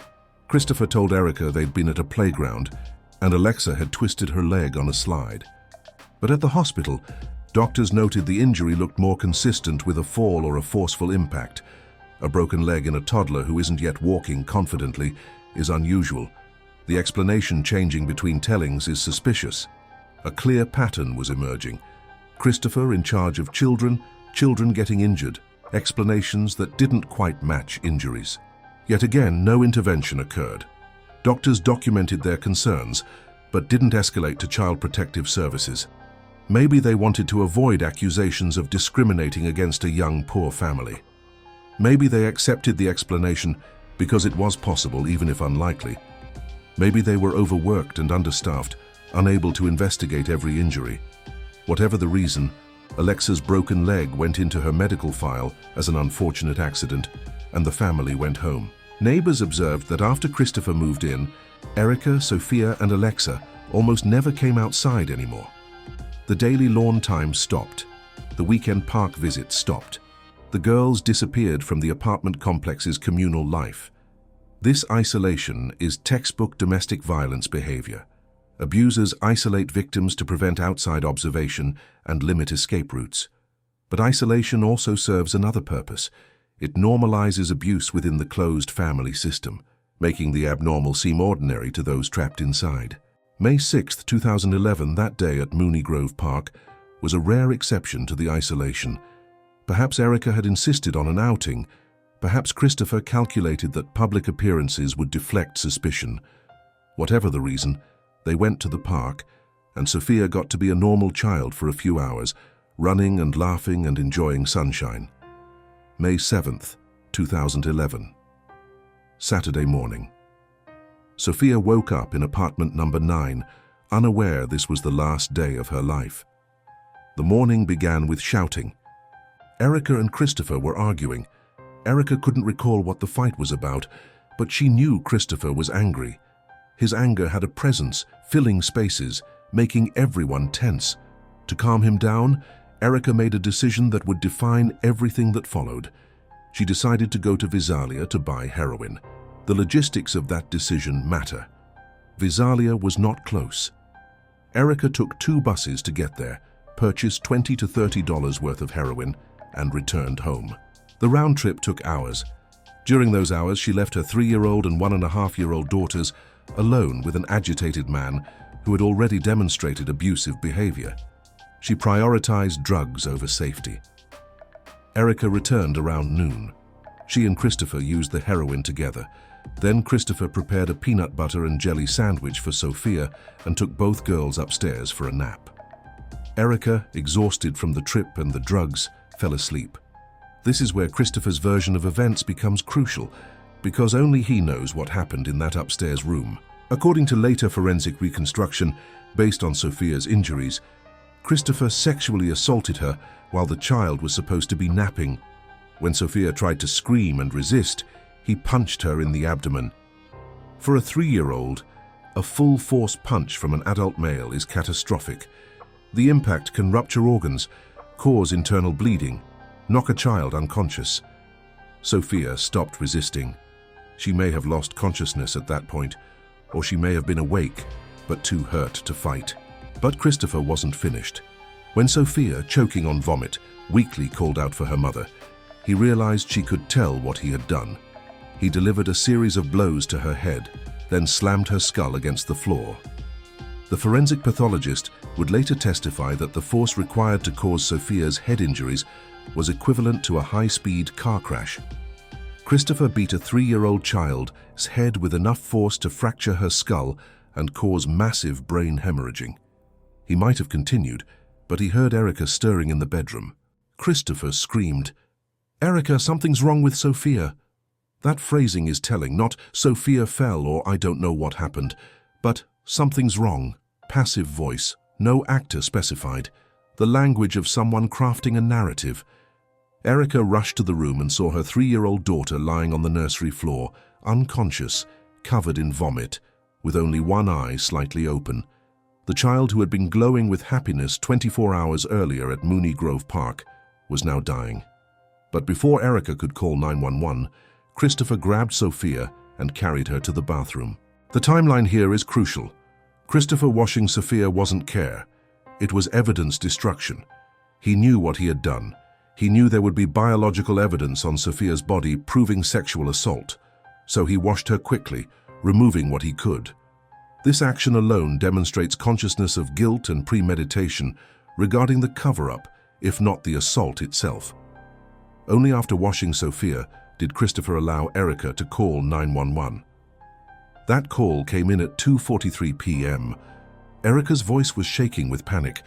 Christopher told Erica they'd been at a playground and Alexa had twisted her leg on a slide. But at the hospital, doctors noted the injury looked more consistent with a fall or a forceful impact. A broken leg in a toddler who isn't yet walking confidently is unusual. The explanation changing between tellings is suspicious. A clear pattern was emerging. Christopher in charge of children getting injured, explanations that didn't quite match injuries. Yet again, no intervention occurred. Doctors documented their concerns, but didn't escalate to Child Protective Services. Maybe they wanted to avoid accusations of discriminating against a young, poor family. Maybe they accepted the explanation because it was possible, even if unlikely. Maybe they were overworked and understaffed, unable to investigate every injury. Whatever the reason, Alexa's broken leg went into her medical file as an unfortunate accident, and the family went home. Neighbors observed that after Christopher moved in, Erica, Sophia, and Alexa almost never came outside anymore. The daily lawn time stopped. The weekend park visits stopped. The girls disappeared from the apartment complex's communal life. This isolation is textbook domestic violence behavior. Abusers isolate victims to prevent outside observation and limit escape routes. But isolation also serves another purpose. It normalizes abuse within the closed family system, making the abnormal seem ordinary to those trapped inside. May 6, 2011, that day at Mooney Grove Park, was a rare exception to the isolation. Perhaps Erica had insisted on an outing. Perhaps Christopher calculated that public appearances would deflect suspicion. Whatever the reason, they went to the park, and Sophia got to be a normal child for a few hours, running and laughing and enjoying sunshine. May 7th, 2011. Saturday morning. Sophia woke up in apartment number 9, unaware this was the last day of her life. The morning began with shouting. Erica and Christopher were arguing. Erica couldn't recall what the fight was about, but she knew Christopher was angry. His anger had a presence, filling spaces, making everyone tense. To calm him down, Erica made a decision that would define everything that followed. She decided to go to Visalia to buy heroin. The logistics of that decision matter. Visalia was not close. Erica took 2 buses to get there, purchased $20 to $30 worth of heroin, and returned home. The round trip took hours. During those hours, she left her 3-year-old and 1.5-year-old daughters alone with an agitated man who had already demonstrated abusive behavior. She prioritized drugs over safety. Erica returned around noon. She and Christopher used the heroin together. Then Christopher prepared a peanut butter and jelly sandwich for Sophia and took both girls upstairs for a nap. Erica, exhausted from the trip and the drugs, fell asleep. This is where Christopher's version of events becomes crucial, because only he knows what happened in that upstairs room. According to later forensic reconstruction, based on Sophia's injuries, Christopher sexually assaulted her while the child was supposed to be napping. When Sophia tried to scream and resist, he punched her in the abdomen. For a 3-year-old, a full force punch from an adult male is catastrophic. The impact can rupture organs, cause internal bleeding, knock a child unconscious. Sophia stopped resisting. She may have lost consciousness at that point, or she may have been awake, but too hurt to fight. But Christopher wasn't finished. When Sophia, choking on vomit, weakly called out for her mother, he realized she could tell what he had done. He delivered a series of blows to her head, then slammed her skull against the floor. The forensic pathologist would later testify that the force required to cause Sophia's head injuries was equivalent to a high-speed car crash. Christopher beat a 3-year-old child's head with enough force to fracture her skull and cause massive brain hemorrhaging. He might have continued, but he heard Erica stirring in the bedroom. Christopher screamed, "Erica, something's wrong with Sophia." That phrasing is telling, not "Sophia fell" or "I don't know what happened," but "something's wrong." Passive voice, no actor specified. The language of someone crafting a narrative. Erica rushed to the room and saw her 3-year-old daughter lying on the nursery floor, unconscious, covered in vomit, with only one eye slightly open. The child who had been glowing with happiness 24 hours earlier at Mooney Grove Park was now dying. But before Erica could call 911, Christopher grabbed Sophia and carried her to the bathroom. The timeline here is crucial. Christopher washing Sophia wasn't care. It was evidence destruction. He knew what he had done. He knew there would be biological evidence on Sophia's body proving sexual assault. So he washed her quickly, removing what he could. This action alone demonstrates consciousness of guilt and premeditation regarding the cover-up, if not the assault itself. Only after washing Sophia did Christopher allow Erica to call 911. That call came in at 2:43 p.m. Erica's voice was shaking with panic.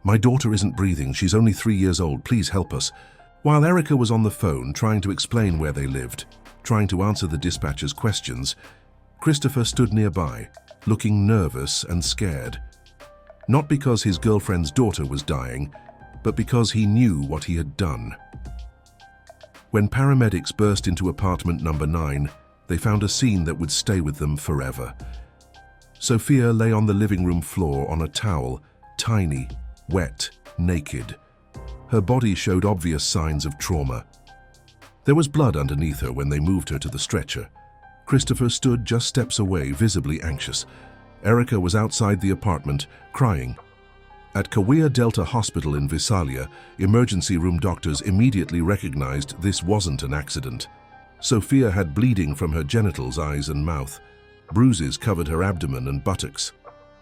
"My daughter isn't breathing. She's only 3 years old. Please help us." While Erica was on the phone trying to explain where they lived, trying to answer the dispatcher's questions, Christopher stood nearby, looking nervous and scared. Not because his girlfriend's daughter was dying, but because he knew what he had done. When paramedics burst into apartment number 9, they found a scene that would stay with them forever. Sophia lay on the living room floor on a towel, tiny, wet, naked. Her body showed obvious signs of trauma. There was blood underneath her when they moved her to the stretcher. Christopher stood just steps away, visibly anxious. Erica was outside the apartment, crying. At Kauai Delta Hospital in Visalia, emergency room doctors immediately recognized this wasn't an accident. Sophia had bleeding from her genitals, eyes and mouth. Bruises covered her abdomen and buttocks.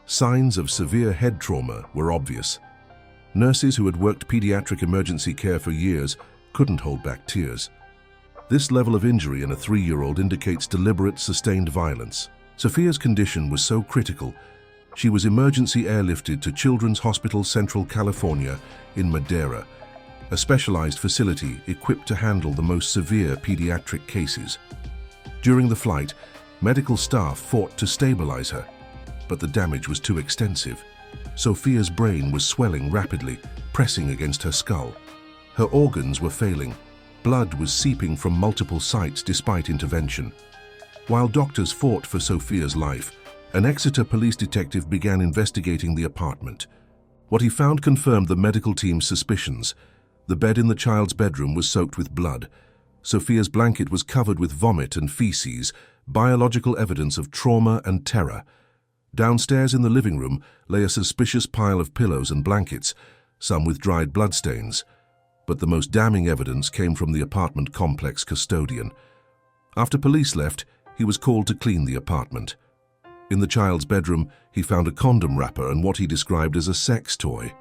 Signs of severe head trauma were obvious. Nurses who had worked pediatric emergency care for years couldn't hold back tears. This level of injury in a 3-year-old indicates deliberate, sustained violence. Sophia's condition was so critical, she was emergency airlifted to Children's Hospital Central California in Madera, a specialized facility equipped to handle the most severe pediatric cases. During the flight, medical staff fought to stabilize her, but the damage was too extensive. Sophia's brain was swelling rapidly, pressing against her skull. Her organs were failing. Blood was seeping from multiple sites despite intervention. While doctors fought for Sophia's life, an Exeter police detective began investigating the apartment. What he found confirmed the medical team's suspicions. The bed in the child's bedroom was soaked with blood. Sophia's blanket was covered with vomit and feces, biological evidence of trauma and terror. Downstairs in the living room lay a suspicious pile of pillows and blankets, some with dried bloodstains. But the most damning evidence came from the apartment complex custodian. After police left, he was called to clean the apartment. In the child's bedroom, he found a condom wrapper and what he described as a sex toy.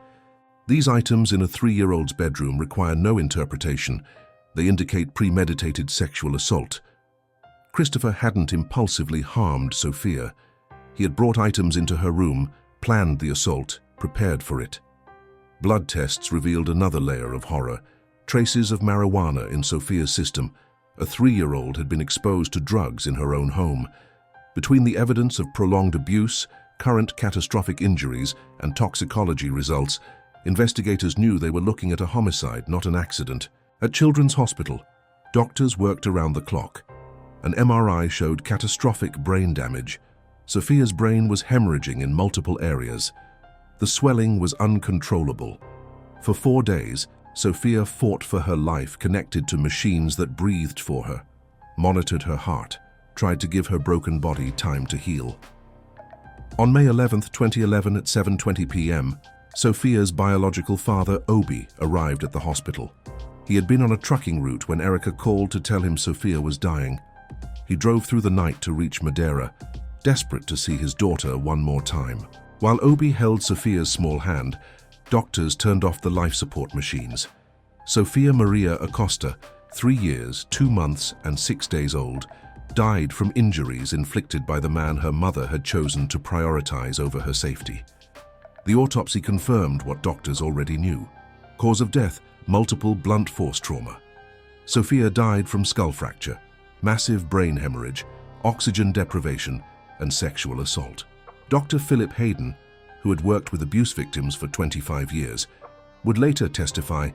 These items in a 3-year-old's bedroom require no interpretation. They indicate premeditated sexual assault. Christopher hadn't impulsively harmed Sophia. He had brought items into her room, planned the assault, prepared for it. Blood tests revealed another layer of horror. Traces of marijuana in Sophia's system. A 3-year-old had been exposed to drugs in her own home. Between the evidence of prolonged abuse, current catastrophic injuries, and toxicology results, Investigators knew they were looking at a homicide, not an accident. At Children's Hospital, doctors worked around the clock. An MRI showed catastrophic brain damage. Sophia's brain was hemorrhaging in multiple areas. The swelling was uncontrollable. For 4 days, Sophia fought for her life, connected to machines that breathed for her, monitored her heart, tried to give her broken body time to heal. On May 11, 2011 at 7:20 p.m., Sophia's biological father, Obi, arrived at the hospital. He had been on a trucking route when Erica called to tell him Sophia was dying. He drove through the night to reach Madeira, desperate to see his daughter one more time. While Obi held Sophia's small hand, doctors turned off the life support machines. Sophia Maria Acosta, 3 years, 2 months, and 6 days old, died from injuries inflicted by the man her mother had chosen to prioritize over her safety. The autopsy confirmed what doctors already knew. Cause of death, multiple blunt force trauma. Sophia died from skull fracture, massive brain hemorrhage, oxygen deprivation, and sexual assault. Dr. Philip Hayden, who had worked with abuse victims for 25 years, would later testify,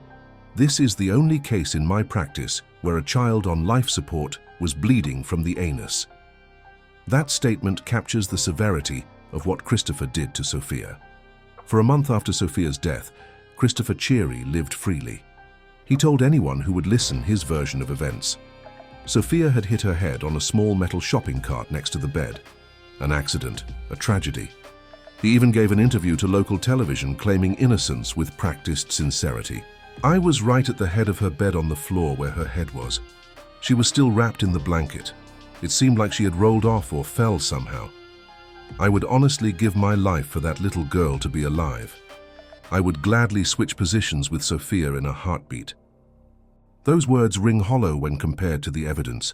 "This is the only case in my practice where a child on life support was bleeding from the anus." That statement captures the severity of what Christopher did to Sophia. For a month after Sophia's death, Christopher Cheery lived freely. He told anyone who would listen his version of events. Sophia had hit her head on a small metal shopping cart next to the bed. An accident, a tragedy. He even gave an interview to local television claiming innocence with practiced sincerity. "I was right at the head of her bed on the floor where her head was. She was still wrapped in the blanket. It seemed like she had rolled off or fell somehow. I would honestly give my life for that little girl to be alive. I would gladly switch positions with Sophia in a heartbeat." Those words ring hollow when compared to the evidence.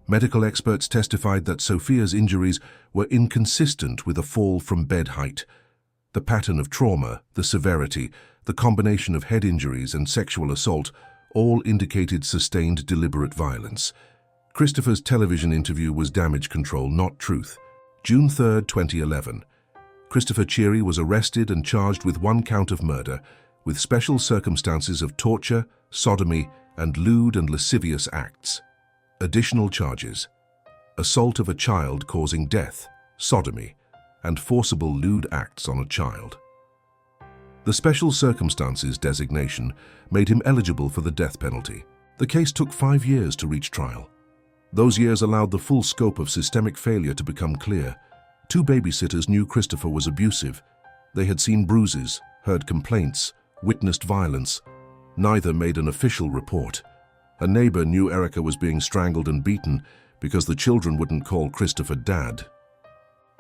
Medical experts testified that Sophia's injuries were inconsistent with a fall from bed height. The pattern of trauma, the severity, the combination of head injuries and sexual assault all indicated sustained deliberate violence. Christopher's television interview was damage control, not truth. June 3, 2011. Christopher Cheery was arrested and charged with 1 count of murder, with special circumstances of torture, sodomy, and lewd and lascivious acts. Additional charges: assault of a child causing death, sodomy, and forcible lewd acts on a child. The special circumstances designation made him eligible for the death penalty. The case took 5 years to reach trial. Those years allowed the full scope of systemic failure to become clear. 2 babysitters knew Christopher was abusive. They had seen bruises, heard complaints, witnessed violence. Neither made an official report. A neighbor knew Erica was being strangled and beaten because the children wouldn't call Christopher Dad.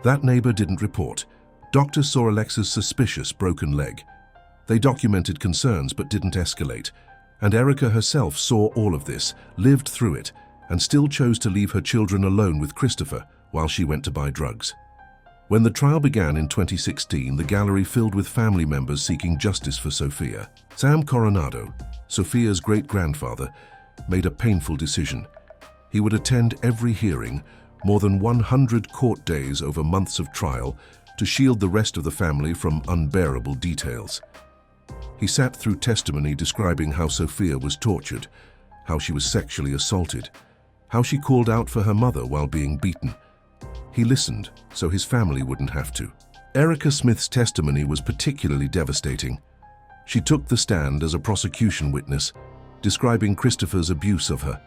That neighbor didn't report. Doctors saw Alexa's suspicious broken leg. They documented concerns but didn't escalate. And Erica herself saw all of this, lived through it, and still chose to leave her children alone with Christopher while she went to buy drugs. When the trial began in 2016, the gallery filled with family members seeking justice for Sophia. Sam Coronado, Sophia's great-grandfather, made a painful decision. He would attend every hearing, more than 100 court days over months of trial, to shield the rest of the family from unbearable details. He sat through testimony describing how Sophia was tortured, how she was sexually assaulted, how she called out for her mother while being beaten. He listened so his family wouldn't have to. Erica Smith's testimony was particularly devastating. She took the stand as a prosecution witness, describing Christopher's abuse of her.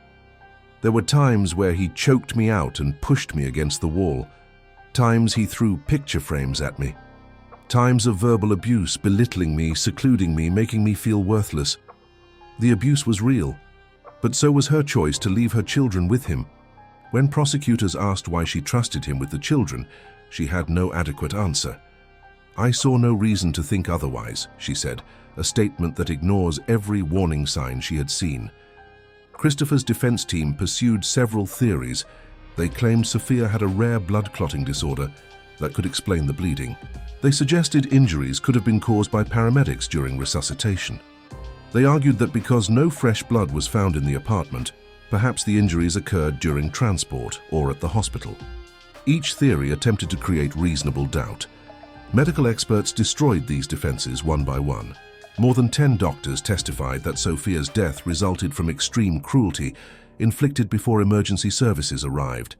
"There were times where he choked me out and pushed me against the wall. Times he threw picture frames at me. Times of verbal abuse, belittling me, secluding me, making me feel worthless. The abuse was real, but so was her choice to leave her children with him. When prosecutors asked why she trusted him with the children, she had no adequate answer. I saw no reason to think otherwise," she said, a statement that ignores every warning sign she had seen. Christopher's defense team pursued several theories. They claimed Sophia had a rare blood clotting disorder that could explain the bleeding. They suggested injuries could have been caused by paramedics during resuscitation. They argued that because no fresh blood was found in the apartment, perhaps the injuries occurred during transport or at the hospital. Each theory attempted to create reasonable doubt. Medical experts destroyed these defenses one by one. More than 10 doctors testified that Sophia's death resulted from extreme cruelty inflicted before emergency services arrived.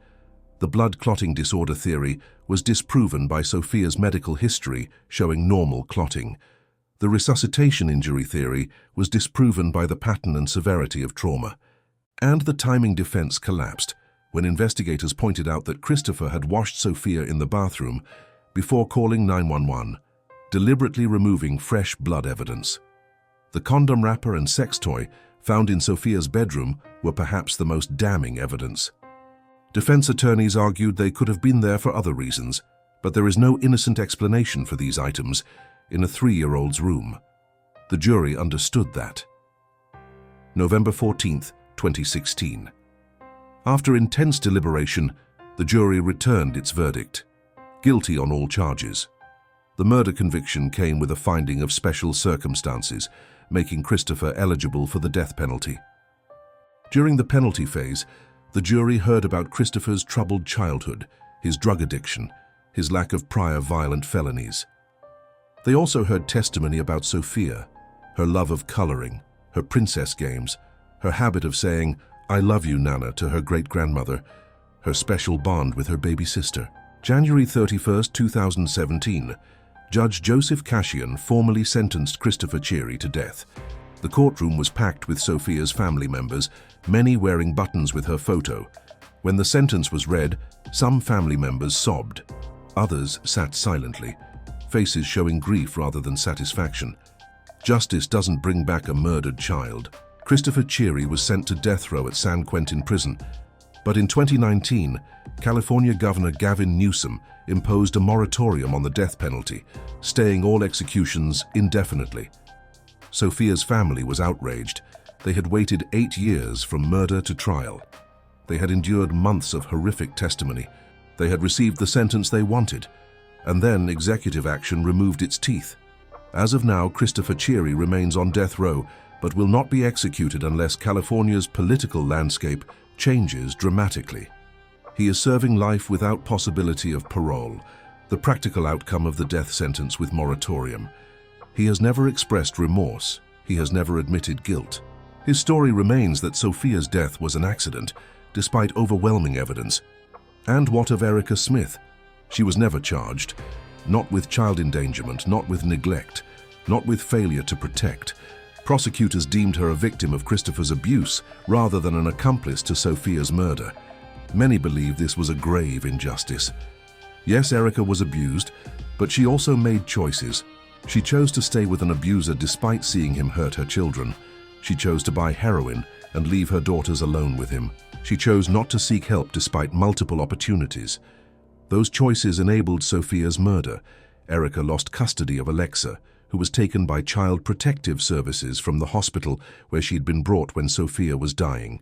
The blood clotting disorder theory was disproven by Sophia's medical history showing normal clotting. The resuscitation injury theory was disproven by the pattern and severity of trauma. And the timing defense collapsed when investigators pointed out that Christopher had washed Sophia in the bathroom before calling 911, deliberately removing fresh blood evidence. The condom wrapper and sex toy found in Sophia's bedroom were perhaps the most damning evidence. Defense attorneys argued they could have been there for other reasons, but there is no innocent explanation for these items in a 3-year-old's room. The jury understood that. November 14th, 2016. After intense deliberation, the jury returned its verdict: guilty on all charges. The murder conviction came with a finding of special circumstances, making Christopher eligible for the death penalty. During the penalty phase, the jury heard about Christopher's troubled childhood, his drug addiction, his lack of prior violent felonies. They also heard testimony about Sophia, her love of coloring, her princess games, her habit of saying, "I love you, Nana," to her great-grandmother, her special bond with her baby sister. January 31st, 2017, Judge Joseph Cashian formally sentenced Christopher Cherry to death. The courtroom was packed with Sophia's family members, many wearing buttons with her photo. When the sentence was read, some family members sobbed. Others sat silently, faces showing grief rather than satisfaction. Justice doesn't bring back a murdered child. Christopher Cherry was sent to death row at San Quentin Prison. But in 2019, California Governor Gavin Newsom imposed a moratorium on the death penalty, staying all executions indefinitely. Sophia's family was outraged. They had waited 8 years from murder to trial. They had endured months of horrific testimony. They had received the sentence they wanted, and then executive action removed its teeth. As of now, Christopher Cherry remains on death row, but will not be executed unless California's political landscape changes dramatically. He is serving life without possibility of parole, the practical outcome of the death sentence with moratorium. He has never expressed remorse. He has never admitted guilt. His story remains that Sophia's death was an accident, despite overwhelming evidence. And what of Erica Smith? She was never charged. Not with child endangerment, not with neglect, not with failure to protect. Prosecutors deemed her a victim of Christopher's abuse rather than an accomplice to Sophia's murder. Many believe this was a grave injustice. Yes, Erica was abused, but she also made choices. She chose to stay with an abuser despite seeing him hurt her children. She chose to buy heroin and leave her daughters alone with him. She chose not to seek help despite multiple opportunities. Those choices enabled Sophia's murder. Erica lost custody of Alexa, who was taken by Child Protective Services from the hospital where she'd been brought when Sophia was dying.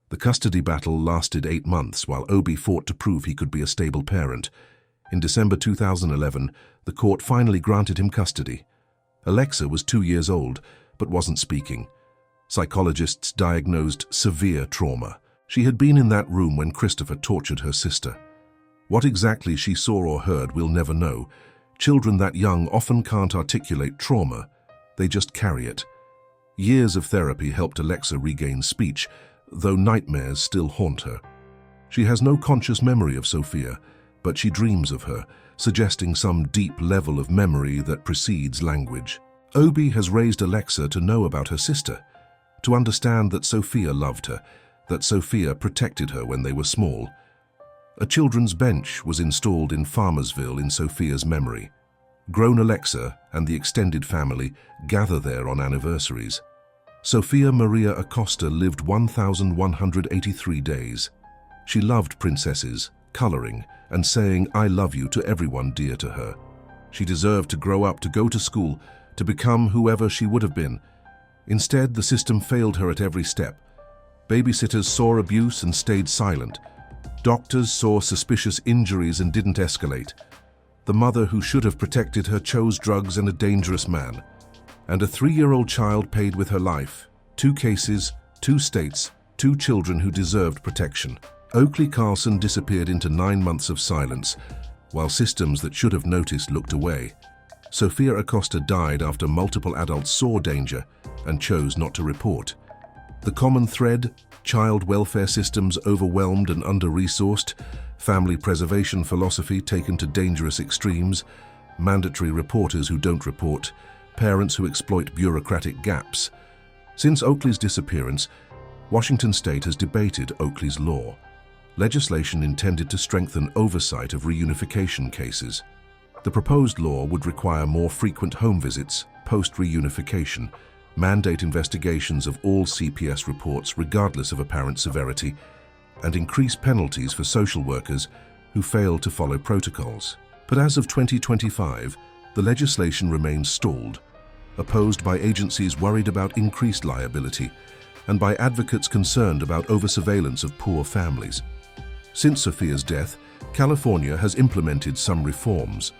The custody battle lasted 8 months while Obi fought to prove he could be a stable parent. In December 2011, the court finally granted him custody. Alexa was 2 years old, but wasn't speaking. Psychologists diagnosed severe trauma. She had been in that room when Christopher tortured her sister. What exactly she saw or heard, we'll never know. Children that young often can't articulate trauma. They just carry it. Years of therapy helped Alexa regain speech, though nightmares still haunt her. She has no conscious memory of Sophia, but she dreams of her, suggesting some deep level of memory that precedes language. Obi has raised Alexa to know about her sister, to understand that Sophia loved her, that Sophia protected her when they were small. A children's bench was installed in Farmersville in Sophia's memory. Grown Alexa and the extended family gather there on anniversaries. Sophia Maria Acosta lived 1,183 days. She loved princesses, coloring, and saying "I love you" to everyone dear to her. She deserved to grow up, to go to school, to become whoever she would have been. Instead, the system failed her at every step. Babysitters saw abuse and stayed silent. Doctors saw suspicious injuries and didn't escalate. The mother who should have protected her chose drugs and a dangerous man. And a 3-year-old child paid with her life. 2 cases, 2 states, 2 children who deserved protection. Oakley Carlson disappeared into 9 months of silence. while systems that should have noticed looked away. Sofia Acosta died after multiple adults saw danger and chose not to report. The common thread: child welfare systems overwhelmed and under-resourced, family preservation philosophy taken to dangerous extremes, mandatory reporters who don't report, parents who exploit bureaucratic gaps. Since Oakley's disappearance, Washington state has debated Oakley's law, legislation intended to strengthen oversight of reunification cases. The proposed law would require more frequent home visits post-reunification, mandate investigations of all CPS reports regardless of apparent severity, and increase penalties for social workers who fail to follow protocols. But as of 2025, the legislation remains stalled, opposed by agencies worried about increased liability and by advocates concerned about over-surveillance of poor families. Since Sofia's death, California has implemented some reforms.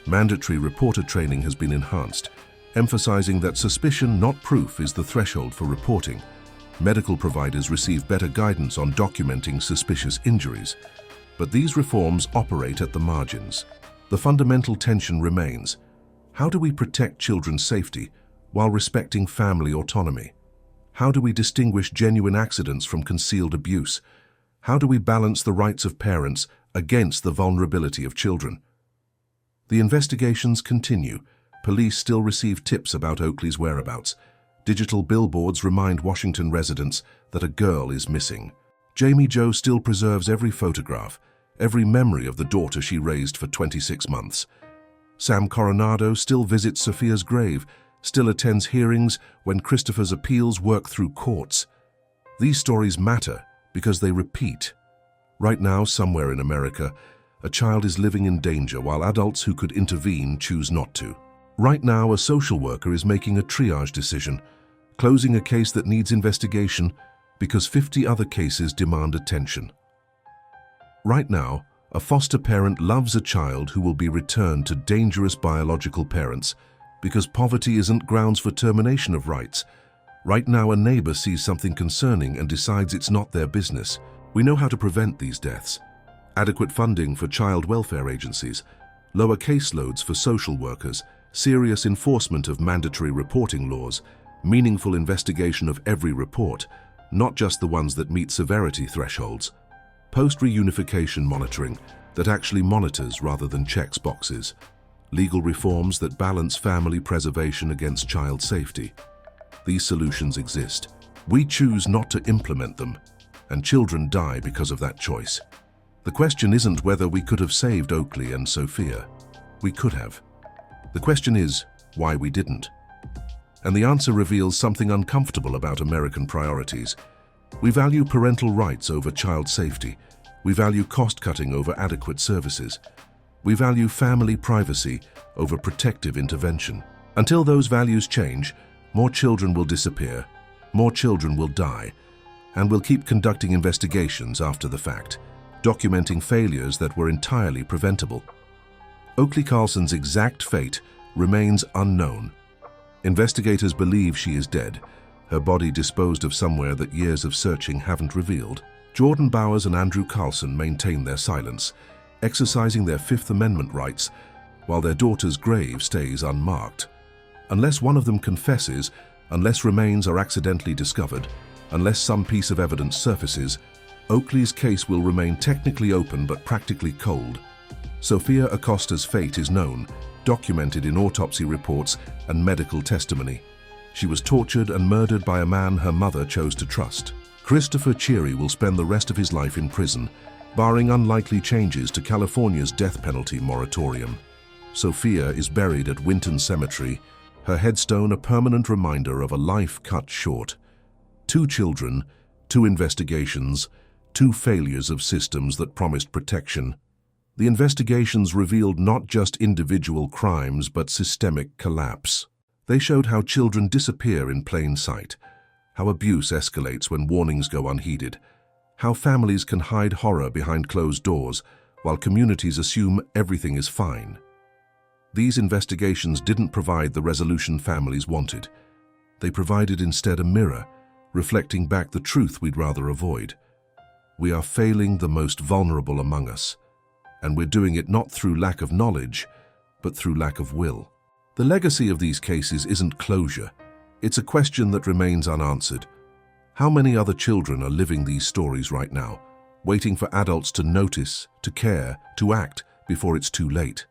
Mandatory reporter training has been enhanced, emphasizing that suspicion, not proof, is the threshold for reporting. Medical providers receive better guidance on documenting suspicious injuries. But these reforms operate at the margins. The fundamental tension remains: how do we protect children's safety while respecting family autonomy? How do we distinguish genuine accidents from concealed abuse? How do we balance the rights of parents against the vulnerability of children? The investigations continue. Police still receive tips about Oakley's whereabouts. Digital billboards remind Washington residents that a girl is missing. Jamie Jo still preserves every photograph, every memory of the daughter she raised for 26 months. Sam Coronado still visits Sofia's grave, still attends hearings when Christopher's appeals work through courts. These stories matter because they repeat. Right now, somewhere in America, a child is living in danger while adults who could intervene choose not to. Right now, a social worker is making a triage decision, closing a case that needs investigation because 50 other cases demand attention. Right now, a foster parent loves a child who will be returned to dangerous biological parents because poverty isn't grounds for termination of rights. Right now, a neighbor sees something concerning and decides it's not their business. We know how to prevent these deaths: adequate funding for child welfare agencies, lower caseloads for social workers, serious enforcement of mandatory reporting laws, meaningful investigation of every report, not just the ones that meet severity thresholds, post-reunification monitoring that actually monitors rather than checks boxes, legal reforms that balance family preservation against child safety. These solutions exist. We choose not to implement them, and children die because of that choice. The question isn't whether we could have saved Oakley and Sofia. We could have. The question is why we didn't. And the answer reveals something uncomfortable about American priorities. We value parental rights over child safety. We value cost-cutting over adequate services. We value family privacy over protective intervention. Until those values change, more children will disappear, more children will die, and we'll keep conducting investigations after the fact, documenting failures that were entirely preventable. Oakley Carlson's exact fate remains unknown. Investigators believe she is dead, her body disposed of somewhere that years of searching haven't revealed. Jordan Bowers and Andrew Carlson maintain their silence, exercising their Fifth Amendment rights, while their daughter's grave stays unmarked. Unless one of them confesses, unless remains are accidentally discovered, unless some piece of evidence surfaces, Oakley's case will remain technically open but practically cold. Sofia Acosta's fate is known, documented in autopsy reports and medical testimony. She was tortured and murdered by a man her mother chose to trust. Christopher Cheery will spend the rest of his life in prison, barring unlikely changes to California's death penalty moratorium. Sofia is buried at Winton Cemetery, her headstone a permanent reminder of a life cut short. 2 children, 2 investigations, 2 failures of systems that promised protection. The investigations revealed not just individual crimes but systemic collapse. They showed how children disappear in plain sight, how abuse escalates when warnings go unheeded, how families can hide horror behind closed doors while communities assume everything is fine. These investigations didn't provide the resolution families wanted. They provided instead a mirror, reflecting back the truth we'd rather avoid. We are failing the most vulnerable among us, and we're doing it not through lack of knowledge, but through lack of will. The legacy of these cases isn't closure. It's a question that remains unanswered. How many other children are living these stories right now, waiting for adults to notice, to care, to act before it's too late?